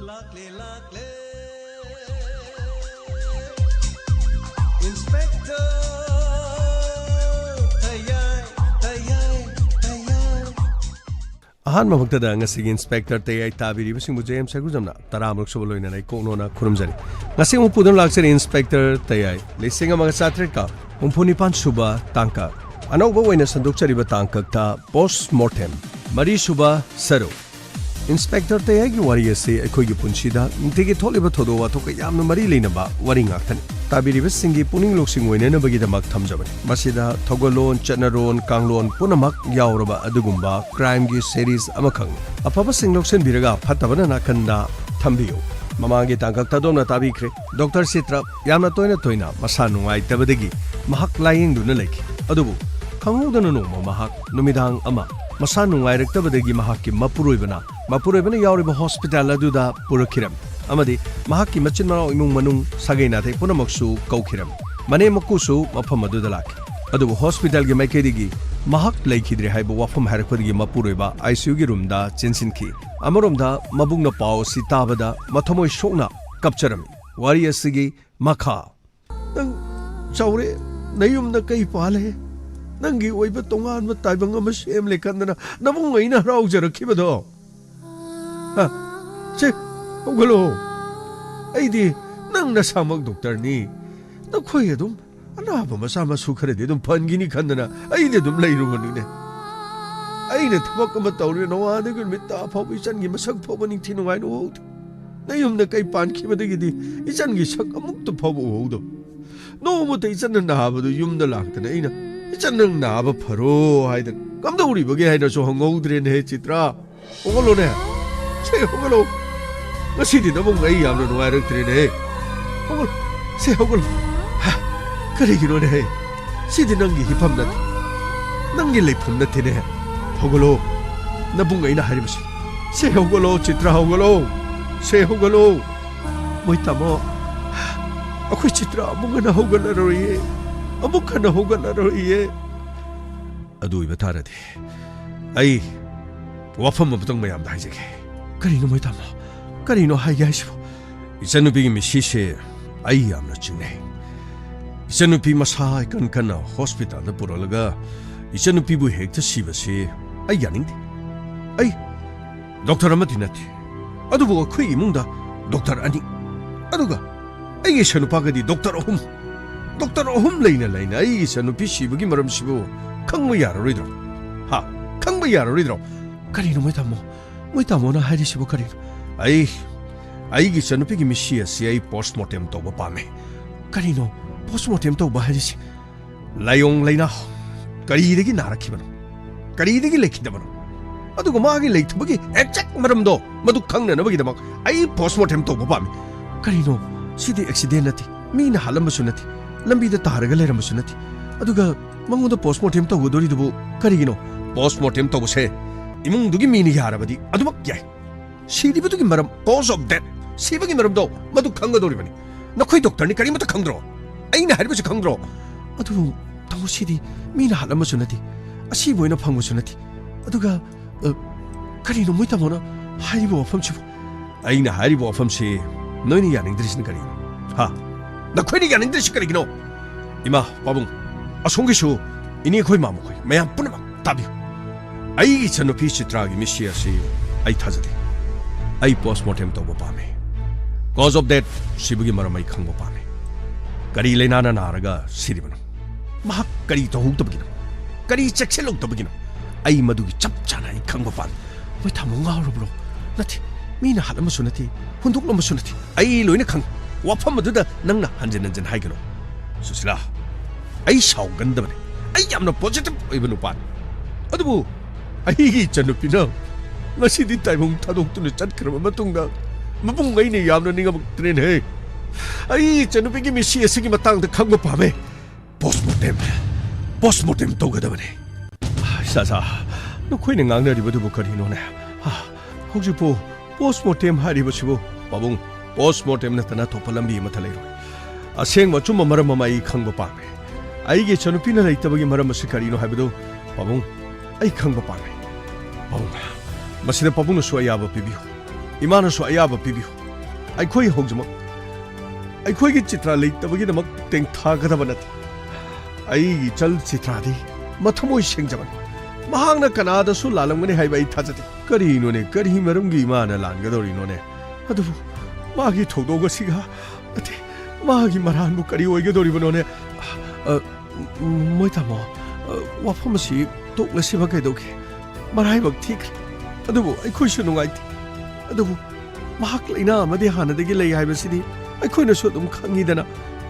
Lakle lakle Inspector Tayay Tayay Tayay Ahan mamagtada nga sige Inspector Tayay tabiri basing mo James Sagurjamna taramrok suboloy na nay kono na kurumjari ngasing umpudon laksir Inspector Tayay lising ang mga satret ka umpuni pan suba tangka ano ba way na sandok chariba tangkag ta post-mortem mari suba saro Inspector Tayay ki wari ase akhoi gi punchida nitigi tholiba thodo wa thoka yamna mari leina ba wari ngakthani tabiriba singi puning loksing oina na bagi damak thamjabani masida thogolon chanaron kanglon punamak yauraba adugumba crime gi series amakhang apaba singloksen biraga phatabana nakanda thambiyo mamagi tangkak tadona tabikhre Dr. Sitra yamna toina masa nungai tabadagi mahak laying duna leki adubu khangudana no mahak numidang ama masa nungai rektabadagi mahakki mapuroibana yauriba hospital aduda purakhiram amadi mahakki machin manau imung manung sagaina thai punamaksu kaukhiram mane makusu mafam aduda lakhi adubu hospital gi maikedi mahak laikhidre haiba wafam harakpadi mapuroiba ICU gi room da chinsinki amaromda mabungna pau sitabada mathamoi sokna kapcharami wari asigi makha nang chaure nayumna kai pale nangi oiba tongan ma taibang ama sem lekandana namung aina raujarakhibado ha che ogalo aidi nang nasamak doctor ni nakhoi adum anaba masama sukharede dum phangini khandana aine dum leirumani ne aine thabak ama tawri nawade gun mitta phawi chan gi masak phobani thinungai no nayumna kai pan khibadagi di ichan gi sak amuk to phobo hodo no mo te ichan na habadu yumda laktana aina ichan nang na ba pharo haidan kamda uri bage haida so hangodre ne chitra ogalo ne che ogalo ngasidi namung ai yamna nuai raktre ne ogalo se ogalo karigino ne sidi nangi hipam na nangi lephum na tene ogalo nabung ai na haribasi se ogalo chitra ogalo se ogalo moitamo akhoi chitra mungana ogala roye amukana hogala roye adu iba tarade ai wafam mabtang mayam da haijege karino moitamo karino haige haisibo ichanupi gi misise ai yamna chine ichanupi masa kan hospital da puralaga ichanupi bu hekta sibase ai yaningde ai doctor amatinati adu bo khoi imungda doctor ani aduga ai ge chanupa di doctor Doctor Ohum Lena I sanupi shibagi maram shibu Kangmo Yaridro Ha Kangmo Yaridro Karino Moitamo na Hari Shibu Karino I sanupi mishia si postmortem to Bapame Karino postmortem to Baharis Layong Lena Karidigi Narakibano Karidigi Lekidamano Adugumagi Lake Buggy exact Maramdo Madukang and Nabagidama I postmortem to Bapame Karino see the accidentality Mina Halamasunati Lambida taraga leramasu nati aduga mangoda postmortem tawdoridubu karigino postmortem tawse imungdugi mini yarabadi adumak yai siribudugi maram cause of death sibagi maramdo madu khangadoribani nakhoi doctor ni karimata khangdro aina haribasu khangdro adu tawsidi mina halamasu nati asi boina phangmasu nati aduga karino moitamona haribo wafamchibu aina haribo wafamsi noini yaningdrisin kari ha 나코이니 야는데 시끄러기노 이마 바봉 송기수 이니 거의 마무코이 매한 뿌나막 답이요 아이 전노 피시트라기 미시아시 아이 타자데 아이 포스트모템 또보 밤에 cause of death 시부기 마라마이 칸고 밤에 까리 레나나 나라가 시리바노 막 까리 더 혹도버기노 까리 잭셀 혹도버기노 아이 마두기 잡잖아 이 칸고 밤 뭐다 뭔가 하러브로 나티 미나 하나마수 나티 혼독놈마수 나티 아이 로이네 칸 와파마두다 낭나 한젠한젠 하이기노 수시라 아이 샤오간다바네 아이 얌나 포지티브 이브노 반 어두부 아이 전누피나 나시디 타이몽 타독투네 짠크라마 마통다 마봉가이네 얌나 닝가 먹드네네 아이 전누피기 미시에스기 마땅다 칸고 밤에 포스모템 또가다바네 사사 너 코이네 낭나리버도 부카리노네 혹시 포스모템 하리버시고 바봉 postmortem na tana topalambi matalero aseng machum maram mamai khangba pame aige chanupi na leitabagi maram masikari no habedo pabung ai khangba pame pabung masida pabung no suaya ba pibiyo इमानसु अयाबा पिबियु अखोई हौजमक अखोई की चित्रा लेतबगिदमक तेंथागदब नथि अई चल चित्रादी मथमोई सेंजबन महांगना कनादसु लालंगने हाइबा इ थाजते करिनोने करि मरमगी माना लानगदोरिनोने अदुबु मागी थौदोगसिगा अते मागी मरानबु करि ओइगदोरिबनोने मोइतामो वाफमसी तोक्लसिबा कैदोगे मराइबक ठीक अदुबु अखोइसु नुगाइते अदुबु महाक लैना अमदे हानदगी लೈ हाइबसिदि अखोइनसु अदुम खंगिदना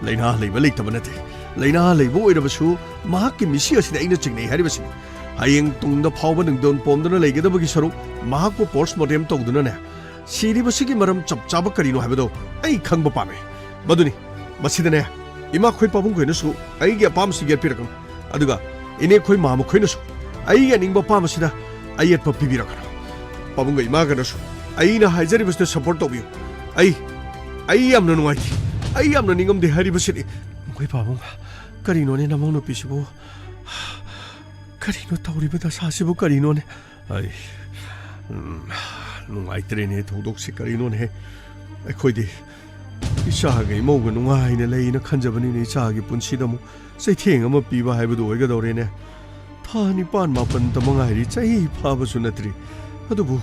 लैना लैबा लैतब नते लैना लैबा ओइरबसु महाकि मिसि असिदा अइना चिंगनै हारिबसिनि हायेंग तुंगदा फावबा नंदोन पोमदना लैगदबगी सरुक महाकु पोस्टमॉर्टम तौदुनाने सिरिबसिगी मरम चपचाब करिनो हाइबदो अई खंगबा पामे मदुनि मसिदने इमा खोइ पाबुंग खोइनसु अइगे पामसि गेपिरकम अदुगा इने खोइ मामु खोइनसु अइगे निंगबा पामसिदा अयेटपा पिबिरकनो पाबुंग इमा गनसु अइना हाइजरिबसते सपोर्ट तौबियु अइ यामना नुगाइति अइ यामना निंगमदे हारिबसिनि खोइ पाबुंग करिनोने नमंग नुपिसिबो करिनो तौरिबदा सासिबो करिनोने अइ नुगाइत्रेने थौदोक्सि करिनोने अखोइदि इचागे इमौगा नुगाइना लैना खंजबनिने इचागे पुन्सिदमु चैथेंग अमा पीबा हाइबदो ओइगदौरेने था निपान मापन तमंगाइरि चही फाबसु नत्रि अदुबु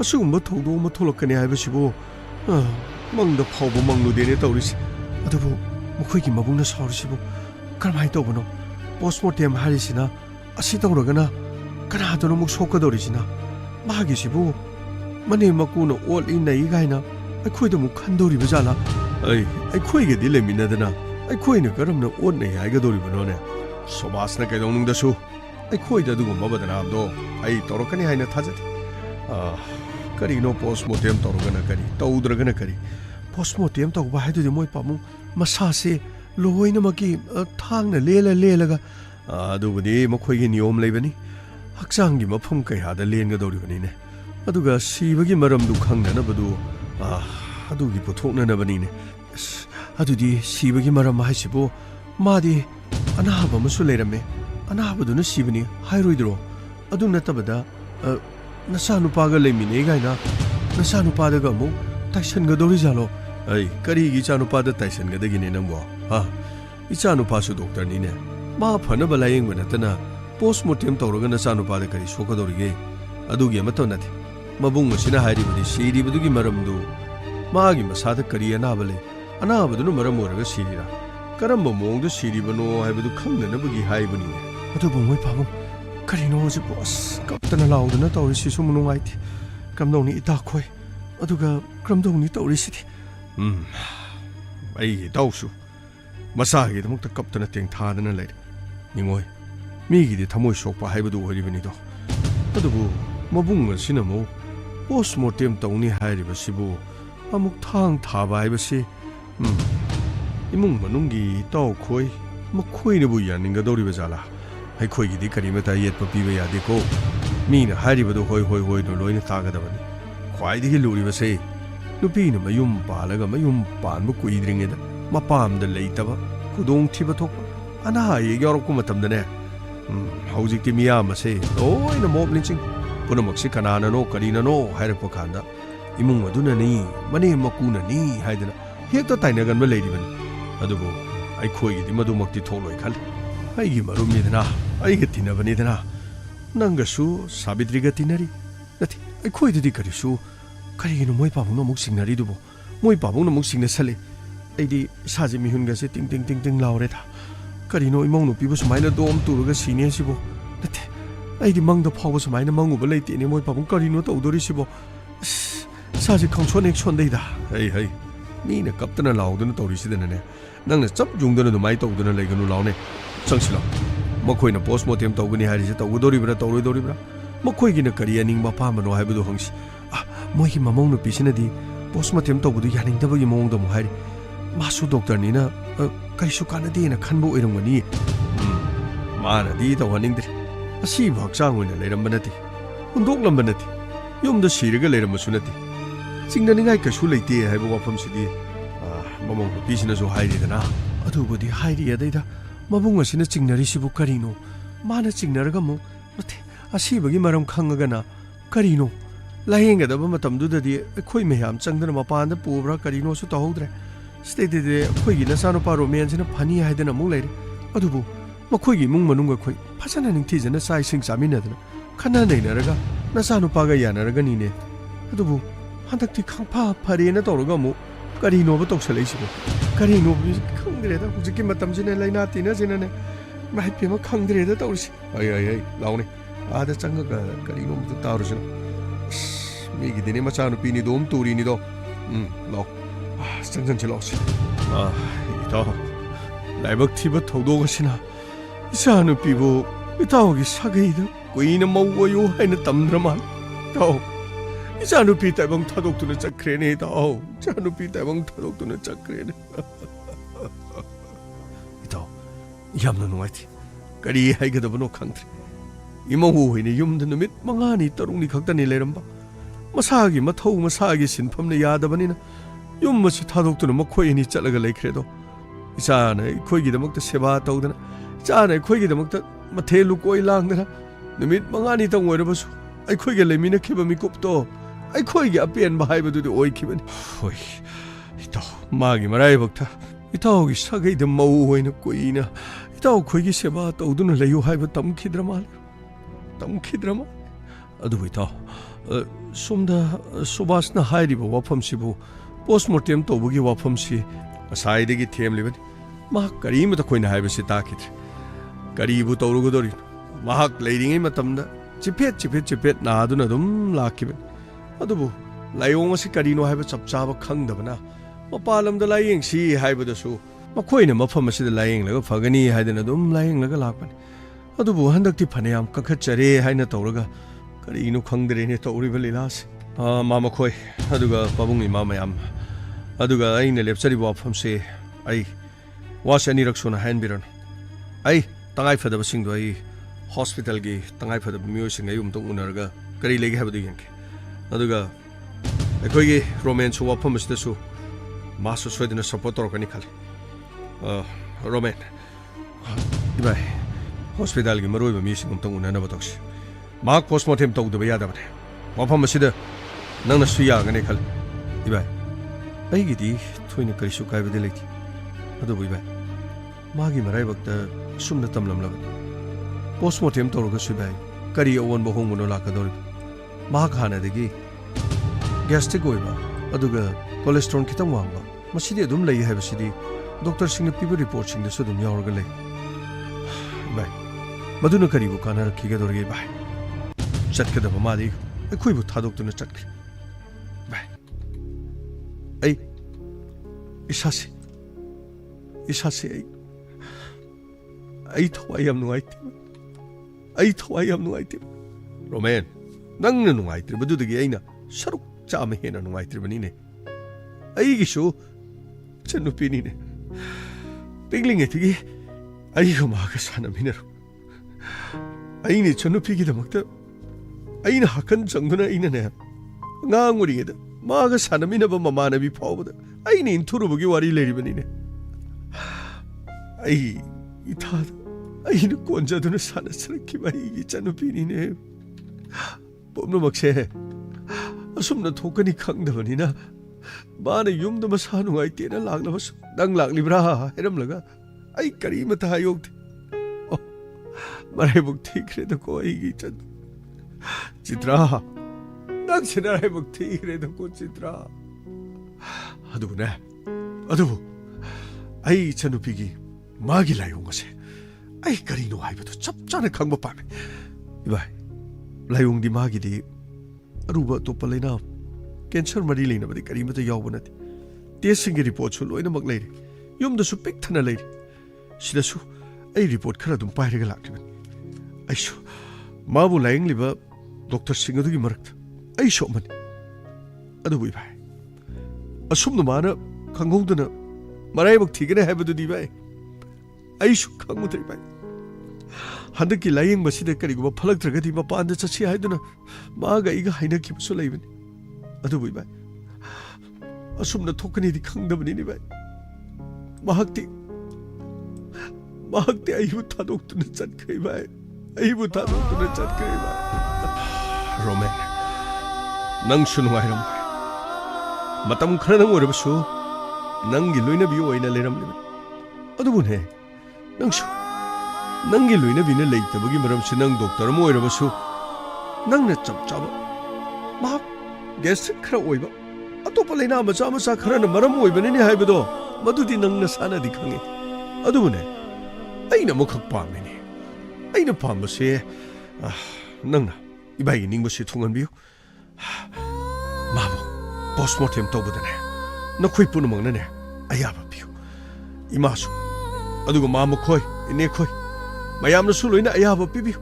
असुगुम्बा थौदो अमा थोलक्कने हाइबसिबो मंगदा फावबो मंगलुदेने तौरिसि अदुबु मखोइगी मबुंगना साउरिसिबो करमाइ तौबनो पोस्टमॉर्टम हारिसिना असि तौरगना कनादनो मुक सोकदौरिसिना मागिसिबो मने मकुनो ओल इनई गाइना अखोइदो मुक खंदौरिबा जाला अखोइगेदि लेमिनदना अखोइना करमना ओननै हाइगदौरिबनोने सोबासना कैदौनुंगदसु अखोइदा दुगुम्बा बदनामदो अइ तौरकनि हाइना थाजते करिनो पोस्टमॉर्टम तौरगना करि तौद्रगना करि पोस्टमॉर्टम तौबा हाइदुदि मोइ पामु मसासे लोइनमकी थांगना लेलगा अदुबुदि मखोइगी नियम लैबनि हक्चांगी मफम कयादा लेनगदौरिबनिने अदुगा सीबगी मरमदु खंगनबदु अदुगी पुथोकननबनिने अदुदि सीबगी मरम हाइसिबो मादि अनाहब अमसु लेरमे अनाहबदुना सीबनि हाइरोइद्रो अदु नतबदा नसानुपागा लेमिने गाइना नसानुपादगा अमु ताइसनगदौरि जालो करिगी इचानुपादा ताइसनगदगिने नंबो इचानुपासु डॉक्टरनिने मा फनबा लायेंबा नतना पोस्टमॉर्टम तौरगा नचानुपादा करि सोकदौरिगे अदुगी अमतो नथे मबुंग असिना हाइरिबदि सिरिबदुगी मरमदु मागी मसादा करि अनाबा ले अनाबदुनु मरम ओरगा सिरिरा करम्बा मोंगदु सिरिबनो हाइबदु खंगनबगी हाइबनिने अदुबु मोइ पाबु करिनो जे बॉस कप्तना लाउदना तौरिसि सुमु नुगाइति कमदौनि इता खोइ अदुगा क्रमदौनि तौरिसिदि अइ दाउसु मसागीदमुक्ता कप्तना तेंथादना लेरे निंगोय मीगीदि थमोय सोकपा हाइबदु ओरिबनिदो अदुबु मबुंग असिनमु पोस्टमॉर्टम तौनि हाइरिबसिबु अमुक थांग थाबा हाइबसि इमुंग मनुंगी ताउ खोय मखोइनबु यानिंगदौरिबा जाला अखोइगीदि करिमता येतपा पीबा यादेको मीना हाइरिबदु होय होय होय नो लोइना तागदबनि ख्वाइदिगी लुरिबसे नुपीना मयुम पालगा मयुम पानबु कुइद्रिंगेदा मपामदा लेइतबा खुदोंग थिबा थोकपा अनाहाये यावरकु मतमदने हौजिक्ति मियामसे लोइना मोबलिंचिंग पुनमक्सि कनानानो करिनानो हाइरकपा खांदा इमुंग अदुननी मने मकुननी हाइदना हेक्ता ताइनगनबा लेरिबनि अदुबु अखोइगीदि मदुमक्ति थोलोय खाली अइगी मरुमनिदना अइगे तिनबनिदना नंगसु साबित्रिगा तिनरी नथि अखोइदि करिसु करिगिनो मोइ पाबुंनो मुक सिंगनरिदुबो मोइ पाबुंनो मुक सिंगनसले अइदि साजे मिहुनगासे टिंग टिंग टिंग टिंग लाउरे था करिनो इमौनु पिबु सुमाइना दोम तुरुगा सिने सिबो नथि अइदि मंगदा फावबो सुमाइना मंगुबा लेतेने मोइ पाबुं करिनो तौदोरिसिबो साजे खंसोन एक्सोनदैदा हई मीना कप्तना लाउदना तौरिसिदनने नंगना चप जुंगदना दुमाइ तौदना लेगनु लाउने चंगसिलो मखोइना पोस्टमॉर्टम तौगनी हारिसे तौगदोरिब्रा तौरोइदोरिब्रा मखोइगिना करि अनिंगबा पामनो हाइबदु हंगसि मोइगी ममौनु पिसिनदि पोस्टमॉर्टम तौबदु यानिंगदबगी मौंगदमु हाइरि मासु डॉक्टरनिना करिसु कानदेना खनबो ओइरंगनी मानदि तौहनिंगद्रि असिब हक्चांग ओइना लेरंबा नथि हुंदोकलंबा नथि युमदा सिरगा लेरंबसु नथि चिंगदनिंगाइ कइसु लेते हाइबो वाफमसिदि ममौनु पिसिनसु हाइरिदना अदुबुदि हाइरि अदैदा मबुंग असिना चिंगनरिसिबु करिनो माना चिंगनरगा मु नथि असिबगी मरम खंगगना करिनो ꯂꯥꯌꯦꯡꯒꯗꯕ ꯃꯇꯝꯗꯨꯗꯗꯤ ꯑꯩꯈꯣꯏ ꯃꯌꯥꯝ ꯆꯪꯗꯅ ꯃꯄꯥꯟꯗ ꯄꯨꯕ꯭ꯔꯥ ꯀꯔꯤꯅꯣꯁꯨ ꯇꯧꯍꯧꯗ꯭ꯔꯦ ꯁꯤꯗꯩꯗꯗꯤ ꯑꯩꯈꯣꯏꯒꯤ ꯅꯆꯥꯅꯨꯄꯥ ꯔꯣꯃꯦꯟꯁꯤꯅ ꯐꯅꯤ ꯍꯥꯏꯗꯅ ꯑꯃꯨꯛ ꯂꯩꯔꯦ ꯑꯗꯨꯕꯨ ꯃꯈꯣꯏꯒꯤ ꯏꯃꯨꯡ ꯃꯅꯨꯡ ꯑꯩꯈꯣꯏ ꯐꯖꯅ ꯅꯤꯡꯊꯤꯖꯅ ꯆꯥꯛ ꯏꯁꯤꯡ ꯆꯥꯃꯤꯟꯅꯗꯅ ꯈꯟꯅ ꯅꯩꯅꯔꯒ ꯅꯆꯥꯅꯨꯄꯥꯒ ꯌꯥꯅꯔꯒꯅꯤꯅꯦ ꯑꯗꯨꯕꯨ ꯍꯟꯗꯛꯇꯤ ꯈꯪꯐ ꯐꯔꯦꯅ ꯇꯧꯔꯒ ꯑꯃꯨꯛ ꯀꯔꯤꯅꯣꯕ ꯇꯧꯁꯜꯂꯛꯏꯁꯤꯕꯣ ꯀꯔꯤꯅꯣꯕ ꯈꯪꯗ꯭ꯔꯦꯗ ꯍꯧꯖꯤꯛꯀꯤ ꯃꯇꯝꯁꯤꯅ ꯂꯩꯅꯥ ꯇꯤꯟꯅꯁꯤꯅꯅꯦ ꯃꯥꯏꯄꯦꯝꯃ ꯈꯪꯗ꯭ꯔꯦꯗ ꯇꯧꯔꯤꯁꯤ ꯑꯩ ꯂꯥꯎꯅꯦ ꯑꯥꯗ ꯆꯪꯉꯒ ꯀꯔꯤꯅꯣꯝꯇ ꯇꯥꯔꯨꯁꯤꯅ ꯃꯤꯒꯤꯗꯤꯅꯦ ꯃꯆꯥꯅꯨꯄꯤꯅꯤꯗꯣꯝ ꯇꯨꯔꯤꯅꯤꯗꯣ ꯂꯥꯎ ꯆꯪꯁꯤꯟꯁꯤ ꯂꯥꯎꯁꯤ ꯏꯇꯥꯎ ꯂꯥꯏꯕꯛ ꯊꯤꯕ ꯊꯧꯗꯣꯛ ꯑꯁꯤꯅ 이사누피부 이따오기 사게이다 꾸이는 먹어요 하이는 땀드라만 이따오 이사누피 대방 타독도는 짝그래네 이따오 이사누피 대방 타독도는 짝그래네 이따오 얌는 와이티 까리 하이게더브노 캉트리 이모후이니 윰드 누밋 망하니 떠롱니 각단이 레럼바 마사기 마토우 마사기 신품네 야다바니나 윰마시 타독도는 마코이니 짤라가 레이크레도 이사네 코이기다먹다 세바 떠우드나 ꯆꯥꯅ ꯑꯩꯈꯣꯏꯒꯤꯗꯃꯛꯇ ꯃꯊꯦꯜ ꯂꯨꯀꯣꯏ ꯂꯥꯡꯗꯅ ꯅꯨꯃꯤꯠ 5ꯅꯤꯇꯪ ꯑꯣꯏꯔꯕꯁꯨ ꯑꯩꯈꯣꯏꯒ ꯂꯩꯃꯤꯟꯅꯈꯤꯕ ꯃꯤꯀꯨꯞꯇꯣ ꯑꯩꯈꯣꯏꯒꯤ ꯑꯄꯦꯟꯕ ꯍꯥꯏꯕꯗꯨꯗꯤ ꯑꯣꯏꯈꯤꯕꯅꯤ ꯍꯣꯏ ꯏꯇꯥꯎ ꯃꯥꯒꯤ ꯃꯔꯥꯏꯕꯛꯇ ꯏꯇꯥꯎꯒꯤ ꯁꯥꯒꯩꯗ ꯃꯧ ꯑꯣꯏꯅ ꯀꯨꯏꯅ ꯏꯇꯥꯎ ꯑꯩꯈꯣꯏꯒꯤ ꯁꯦꯕꯥ ꯇꯧꯗꯨꯅ ꯂꯩꯌꯨ ꯍꯥꯏꯕ ꯇꯝꯈꯤꯗ꯭ꯔ ꯃꯥꯜꯂꯦ ꯑꯗꯨꯕꯨ ꯏꯇꯥꯎ ꯁꯣꯝꯗ ꯁꯨꯕꯥꯁꯅ ꯍꯥꯏꯔꯤꯕ ꯋꯥꯐꯝꯁꯤꯕꯨ ꯄꯣꯁꯃꯣꯔꯇꯦꯝ ꯇꯧꯕꯒꯤ ꯋꯥꯐꯝꯁꯤ ꯉꯁꯥꯏꯗꯒꯤ ꯊꯦꯝꯂꯤꯕꯅꯤ ꯃꯍꯥꯛ ꯀꯔꯤꯃꯇ ꯑꯩꯈꯣꯏꯅ ꯍꯥꯏꯕꯁꯤ ꯇꯥꯈꯤꯗ꯭ꯔꯦ ꯀꯔꯤꯕꯨ ꯇꯧꯔꯨꯒꯗꯧꯔꯤꯅꯣ ꯃꯍꯥꯛ ꯂꯩꯔꯤꯉꯩ ꯃꯇꯝꯗ ꯆꯤꯐꯦꯠ ꯅꯥꯗꯨꯅ ꯑꯗꯨꯝ ꯂꯥꯛꯈꯤꯕꯅꯤ ꯑꯗꯨꯕꯨ ꯂꯥꯏꯑꯣꯡ ꯑꯁꯤ ꯀꯔꯤꯅꯣ ꯍꯥꯏꯕ ꯆꯞ ꯆꯥꯕ ꯈꯪꯗꯕꯅ ꯃꯄꯥꯟ ꯂꯝꯗ ꯂꯥꯏꯌꯦꯡꯁꯤ ꯍꯥꯏꯕꯗꯁꯨ ꯃꯈꯣꯏꯅ ꯃꯐꯝ ꯑꯁꯤꯗ ꯂꯥꯏꯌꯦꯡꯂꯒ ꯐꯒꯅꯤ ꯍꯥꯏꯗꯅ ꯑꯗꯨꯝ ꯂꯥꯏꯌꯦꯡꯂꯒ ꯂꯥꯛꯄꯅꯤ ꯑꯗꯨꯕꯨ ꯍꯟꯗꯛꯇꯤ ꯐꯅꯌꯥꯝ ꯀꯟꯈꯠꯆꯔꯦ ꯍꯥꯏꯅ ꯇꯧꯔꯒ ꯀꯔꯤꯅꯣ ꯈꯪꯗ꯭ꯔꯦꯅꯦ ꯇꯧꯔꯤꯕ ꯂꯤꯂꯥꯁꯤ ꯃꯥ ꯃꯈꯣꯏ ꯑꯗꯨꯒ ꯄꯥꯕꯨꯡ ꯏꯃꯥ ꯃꯌꯥꯝ ꯑꯗꯨꯒ ꯑꯩꯅ ꯂꯦꯞꯆꯔꯤꯕ ꯋꯥꯐꯝꯁꯤ ꯑꯩ ꯋꯥꯁ ꯑꯅꯤꯔꯛ ꯁꯨꯅ ꯍꯥꯏꯍꯟꯕꯤꯔꯅꯨ ꯑꯩ ꯇꯉꯥꯏꯐꯗꯕꯁꯤꯡꯗꯣ ꯑꯩ ꯍꯣꯁꯄꯤꯇꯥꯜꯒꯤ ꯇꯉꯥꯏꯐꯗꯕ ꯃꯤꯑꯣꯏꯁꯤꯡ ꯑꯩ ꯑꯃꯨꯛꯇꯪ ꯎꯅꯔꯒ ꯀꯔꯤ ꯂꯩꯒꯦ ꯍꯥꯏꯕꯗꯨ ꯌꯦꯡꯒꯦ ꯑꯗꯨꯒ ꯑꯩꯈꯣꯏꯒꯤ ꯔꯣꯃꯦꯟꯁꯨ ꯋꯥꯐꯝ ꯑꯁꯤꯗꯁꯨ ꯃꯥꯁꯨ ꯁꯣꯏꯗꯅ ꯁꯄꯣꯔꯠ ꯇꯧꯔꯛꯀꯅꯤ ꯈꯜꯂꯤ ꯔꯣꯃꯦꯟ 이바이 호스피탈ꯒꯤ ꯃꯔꯨꯑꯣꯏꯕ ꯃꯤꯁꯤꯡ ꯑꯃꯇꯪ ꯎꯅꯅꯕ ꯇꯧꯁꯤ ꯃꯍꯥꯛ ꯄꯣꯁꯃꯣꯔꯇꯦꯝ ꯇꯧꯗꯕ ꯌꯥꯗꯕꯅꯤ ꯃꯐꯝ ꯑꯁꯤꯗ ꯅꯪꯅꯁꯨ ꯌꯥꯒꯅꯤ ꯈꯜꯂꯤ 이바이 ꯑꯩꯒꯤꯗꯤ ꯊꯣꯏꯅ ꯀꯔꯤꯁꯨ ꯀꯥꯏꯕꯗꯤ ꯂꯩꯇꯦ ꯑꯗꯨꯕꯨ 이바이 마기 말아이박다 숨나 땀람라가 포스모템 떨어가수 바이 까리 어원 보홍문을 락가더리 마학 하나되기 게스틱 오이바 아두가 콜레스테롤 키탕 왕바 마시디 ꯑꯗꯨꯝ ꯂꯩ ꯍꯥꯏꯕꯁꯤꯗꯤ ꯗꯣꯛꯇꯔꯁꯤꯡꯅ ꯄꯤꯕ ꯔꯤꯄꯣꯔꯠꯁꯤꯡꯗꯁꯨ ꯑꯗꯨꯝ ꯌꯥꯎꯔꯒ ꯂꯩ ꯚꯥꯏ ꯃꯗꯨꯅ ꯀꯔꯤꯕꯨ ꯀꯥꯟꯅꯔꯛꯈꯤꯒꯗꯧꯔꯤꯒꯦ ꯚꯥꯏ ꯆꯠꯀꯗꯕ ꯃꯥꯗꯤ ꯑꯩꯈꯣꯏꯕꯨ ꯊꯥꯗꯣꯛꯇꯨꯅ ꯆꯠꯈ꯭ꯔꯦ ꯚꯥꯏ ꯑꯩ ꯏꯁꯥꯁꯤ ꯑꯩ ꯊꯋꯥꯏ ꯌꯥꯝ ꯅꯨꯡꯉꯥꯏꯇꯦ ꯔꯣꯃꯦꯟ ꯅꯪꯅ ꯅꯨꯡꯉꯥꯏꯇ꯭ꯔꯤꯕꯗꯨꯗꯒꯤ ꯑꯩꯅ ꯁꯔꯨꯛ ꯆꯥꯝꯃ ꯍꯦꯟꯅ ꯅꯨꯡꯉꯥꯏꯇ꯭ꯔꯤꯕꯅꯤꯅꯦ ꯑꯩꯒꯤꯁꯨ ꯏꯆꯟꯅꯨꯄꯤꯅꯤꯅꯦ ꯄꯤꯛꯂꯤꯉꯩꯗꯒꯤ ꯑꯩꯒ ꯃꯥꯒ ꯁꯥꯟꯅꯃꯤꯟꯅꯔꯣ ꯑꯩꯅ ꯏꯆꯟꯅꯨꯄꯤꯒꯤꯗꯃꯛꯇ ꯑꯩꯅ ꯍꯥꯀꯟ ꯆꯪꯗꯨꯅ ꯑꯩꯅꯅꯦ ꯑꯉꯥꯡ ꯑꯣꯏꯔꯤꯉꯩꯗ ꯃꯥꯒ ꯁꯥꯟꯅꯃꯤꯟꯅꯕ ꯃꯃꯥꯟꯅꯕꯤ ꯐꯥꯎꯕꯗ ꯑꯩꯅ ꯏꯟꯊꯨꯔꯨꯕꯒꯤ ꯋꯥꯔꯤ ꯂꯩꯔꯤꯕꯅꯤꯅꯦ ꯑꯩ 이타다 아이는 꼰자두는 사나스럽기만 이기 짠누피니네 뽐노막세 숨나 독하니 강다버니나 마네 윰도마 사누아이 때나 락라바수 낭 락리브라 해람라가 아이 까리마타 하욕대 말해복티 그래도 꼬이기 짠 지드라 낭세나 해복티 그래도 꼬 지드라 아두구나 아두부 아이 짠누피기 마기 라이온 것에 아이 까리노 하이버도 짭짤해 강보 밤에 이바이 라이옹디 마기디 아루바 또빨레나 캔서 머리 레나버디 까리마도 야오버나티 टेस्टिंग रिपोर्ट लोइनमक लेरी युमदसु पिक थना लेरी सिदसु आई रिपोर्ट खरा दुम पाइरगा लाक्टिबन आइसु माबु लाइंग लिबा डॉक्टर सिंह दुगी मरक आई सोमन अदु बुइ भाई असुमनु माना खंगौदना मराइबक थिगने हैबदुदी भाई आइसु खंगुद्रि भाई हंदकी लाइंग बसिदे करिगुबा फलक्त्रगदि मपानदा चसी हाइदुना मागा इगा हाइनकिबसु लैबनि अदु बुइ भाई असुमना थोकनीदि खंगदबनिनि भाई महक्ति आइबु थादोक्तुना चटखै भाई आइबु थादोक्तुना चटखै भाई रोमेन ꯅꯪꯁꯨ ꯅꯨꯡꯉꯥꯏꯔꯝꯃꯣꯏ ꯃꯇꯝ ꯈꯔꯗꯪ ꯑꯣꯏꯔꯕꯁꯨ ꯅꯪꯒꯤ ꯂꯣꯏꯅꯕꯤ ꯑꯣꯏꯅ ꯂꯩꯔꯝꯂꯤꯕꯅꯤ ꯑꯗꯨꯕꯨꯅꯦ ꯅꯪꯁꯨ ꯅꯪꯒꯤ ꯂꯣꯏꯅꯕꯤꯅ ꯂꯩꯇꯕꯒꯤ ꯃꯔꯝꯁꯤ ꯅꯪ ꯗꯣꯛꯇꯔ ꯑꯃ ꯑꯣꯏꯔꯕꯁꯨ ꯅꯪꯅ ꯆꯞ ꯆꯥꯕ ꯃꯍꯥꯛ ꯒꯦꯁꯇ꯭रिꯛ ꯈꯔ ꯑꯣꯏꯕ ꯑꯇꯣꯞꯄ ꯂꯩꯅꯥ ꯃꯆꯥ ꯃꯆꯥ ꯈꯔꯅ ꯃꯔꯝ ꯑꯣꯏꯕꯅꯤꯅꯦ ꯍꯥꯏꯕꯗꯣ ꯃꯗꯨꯗꯤ ꯅꯪ ꯅꯁꯥꯅꯗꯤ ꯈꯪꯉꯤ ꯑꯗꯨꯕꯨꯅꯦ ꯑꯩꯅ ꯑꯃꯈꯛ ꯄꯥꯝꯃꯤꯅꯦ ꯑꯩꯅ ꯄꯥꯝꯕꯁꯦ ꯅꯪꯅ ꯏꯕꯥꯏꯒꯤ ꯅꯤꯡꯕꯁꯤ ꯊꯨꯡꯍꯟꯕꯤꯌꯨ ꯃꯥꯕꯨ ꯄꯣꯁꯃꯣꯔꯇꯦꯝ ꯇꯧꯕꯗꯅꯦ ꯅꯈꯣꯏ ꯄꯨꯝꯅꯃꯛꯅꯅꯦ ꯑꯌꯥꯕ ꯄꯤꯌꯨ ꯏꯃꯥꯁꯨ ꯑꯗꯨꯒ ꯃꯥ ꯃꯈꯣꯏ ꯏꯅꯦꯈꯣꯏ ꯃꯌꯥꯝꯅꯁꯨ ꯂꯣꯏꯅ ꯑꯌꯥꯕ ꯄꯤꯕꯤꯌꯨ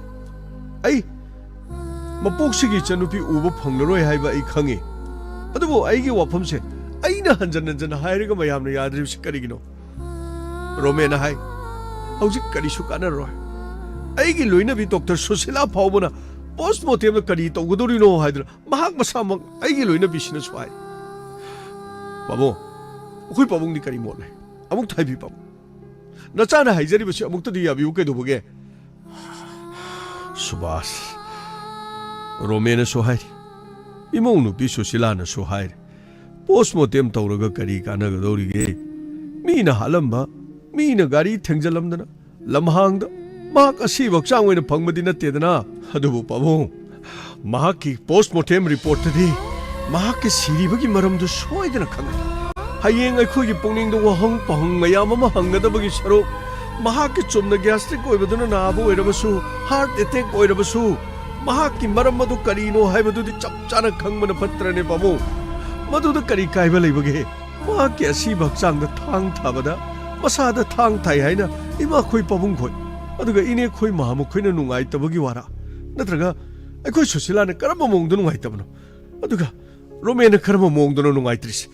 ꯑꯩ ꯃꯄꯣꯛꯁꯤꯒꯤ ꯏꯆꯟꯅꯨꯄꯤ ꯎꯕ ꯐꯪꯂꯔꯣꯏ ꯍꯥꯏꯕ ꯑꯩ ꯈꯪꯉꯤ ꯑꯗꯨꯕꯨ ꯑꯩꯒꯤ ꯋꯥꯐꯝꯁꯦ ꯑꯩꯅ ꯍꯟꯖꯟ ꯍꯟꯖꯟ ꯍꯥꯏꯔꯒ ꯃꯌꯥꯝꯅ ꯌꯥꯗ꯭ꯔꯤꯕꯁꯤ ꯀꯔꯤꯒꯤꯅꯣ ꯔꯣꯃꯦꯅ ꯍꯥꯏ ꯍꯧꯖꯤꯛ ꯀꯔꯤꯁꯨ ꯀꯥꯟꯅꯔꯣꯏ ꯑꯩꯒꯤ ꯂꯣꯏꯅꯕꯤ ꯗꯣꯛꯇꯔ ꯁꯨꯁꯤꯂꯥ ꯐꯥꯎꯕꯅ ꯄꯣꯁꯃꯣꯔꯇꯦꯝꯗ ꯀꯔꯤ ꯇꯧꯒꯗꯧꯔꯤꯅꯣ ꯍꯥꯏꯗꯅ ꯃꯍꯥꯛ ꯃꯁꯥꯃꯛ ꯑꯩꯒꯤ ꯂꯣꯏꯅꯕꯤꯁꯤꯅꯁꯨ ꯍꯥꯏ ꯄꯥꯕꯨꯡ ꯑꯩꯈꯣꯏ ꯄꯥꯕꯨꯡꯗꯤ ꯀꯔꯤ ꯃꯣꯠ ꯂꯩ ꯑꯃꯨꯛꯇ ꯍꯥꯏꯕꯤꯌꯨ ꯄꯥꯕꯨꯡ ꯅꯆꯥꯅ ꯍꯥꯏꯖꯔꯤꯕꯁꯤ ꯑꯃꯨꯛꯇꯗꯤ ꯌꯥꯕꯤꯌꯨ ꯀꯩꯗꯧꯕꯒꯦ ꯁꯨꯕꯥꯁ ꯔꯣꯃꯦꯅꯁꯨ ꯍꯥꯏꯔꯤ ꯏꯃꯧ ꯅꯨꯄꯤ ꯁꯨꯁꯤꯂꯥꯅꯁꯨ ꯍꯥꯏꯔꯤ ꯄꯣꯁꯃꯣꯔꯇꯦꯝ ꯇꯧꯔꯒ ꯀꯔꯤ ꯀꯥꯟꯅꯒꯗꯧꯔꯤꯒꯦ ꯃꯤꯅ ꯍꯥꯠꯂꯝꯕ ꯃꯤꯅ ꯒꯥꯔꯤ ꯊꯦꯡꯖꯜꯂꯝꯗꯅ ꯂꯝꯍꯥꯡꯗ ꯃꯍꯥꯛ ꯑꯁꯤꯕ ꯍꯛꯆꯥꯡ ꯑꯣꯏꯅ ꯐꯪꯕꯗꯤ ꯅꯠꯇꯦꯗꯅ ꯑꯗꯨꯕꯨ ꯄꯥꯕꯨꯡ ꯃꯍꯥꯛꯀꯤ ꯄꯣꯁꯃꯣꯔꯇꯦꯝ ꯔꯤꯄꯣꯔꯠꯇꯗꯤ ꯃꯍꯥꯛꯀꯤ ꯁꯤꯔꯤꯕꯒꯤ ꯃꯔꯝꯗꯨ ꯁꯣꯏꯗꯅ ꯈꯪꯒꯅꯤ ꯍꯌꯦꯡ ꯑꯩꯈꯣꯏꯒꯤ ꯄꯨꯛꯅꯤꯡꯗ ꯋꯥꯍꯪ ꯄꯥꯍꯪ ꯃꯌꯥꯝ ꯑꯃ ꯍꯪꯒꯗꯕꯒꯤ ꯁꯔꯨꯛ ꯃꯍꯥꯛꯀꯤ ꯆꯨꯝꯅ ꯒ꯭ꯌꯥꯁꯇ꯭रिꯛ ꯑꯣꯏꯕꯗꯨꯅ ꯅꯥꯕ ꯑꯣꯏꯔꯕꯁꯨ ꯍꯥꯔꯠ ꯑꯦꯇꯦꯛ ꯑꯣꯏꯔꯕꯁꯨ ꯃꯍꯥꯛꯀꯤ ꯃꯔꯝ ꯑꯗꯨ ꯀꯔꯤꯅꯣ ꯍꯥꯏꯕꯗꯨꯗꯤ ꯆꯞ ꯆꯥꯅ ꯈꯪꯕꯅ ꯐꯠꯇ꯭ꯔꯅꯦ ꯄꯥꯕꯨꯡ ꯃꯗꯨꯗ ꯀꯔꯤ ꯀꯥꯏꯕ ꯂꯩꯕꯒꯦ ꯃꯍꯥꯛꯀꯤ ꯑꯁꯤꯕ ꯍꯛꯆꯥꯡꯗ ꯊꯥꯡ ꯊꯥꯕꯗ ꯃꯁꯥꯗ ꯊꯥꯡ ꯊꯥꯏ ꯍꯥꯏꯅ ꯏꯃꯥꯈꯣꯏ ꯄꯥꯕꯨꯡꯈꯣꯏ ꯑꯗꯨꯒ ꯏꯅꯦꯈꯣꯏ ꯃꯈꯣꯏꯅ ꯅꯨꯡꯉꯥꯏꯇꯕꯒꯤ ꯋꯥꯔꯥ ꯅꯠꯇ꯭ꯔꯒ ꯑꯩꯈꯣꯏ ꯁꯨꯁꯤꯂꯥꯅ ꯀꯔꯝꯕ ꯃꯑꯣꯡꯗ ꯅꯨꯡꯉꯥꯏꯇꯕꯅꯣ ꯑꯗꯨꯒ ꯔꯣꯃꯦꯅ ꯀꯔꯝꯕ ꯃꯑꯣꯡꯗꯅꯣ ꯅꯨꯡꯉꯥꯏꯇ꯭ꯔꯤꯁꯦ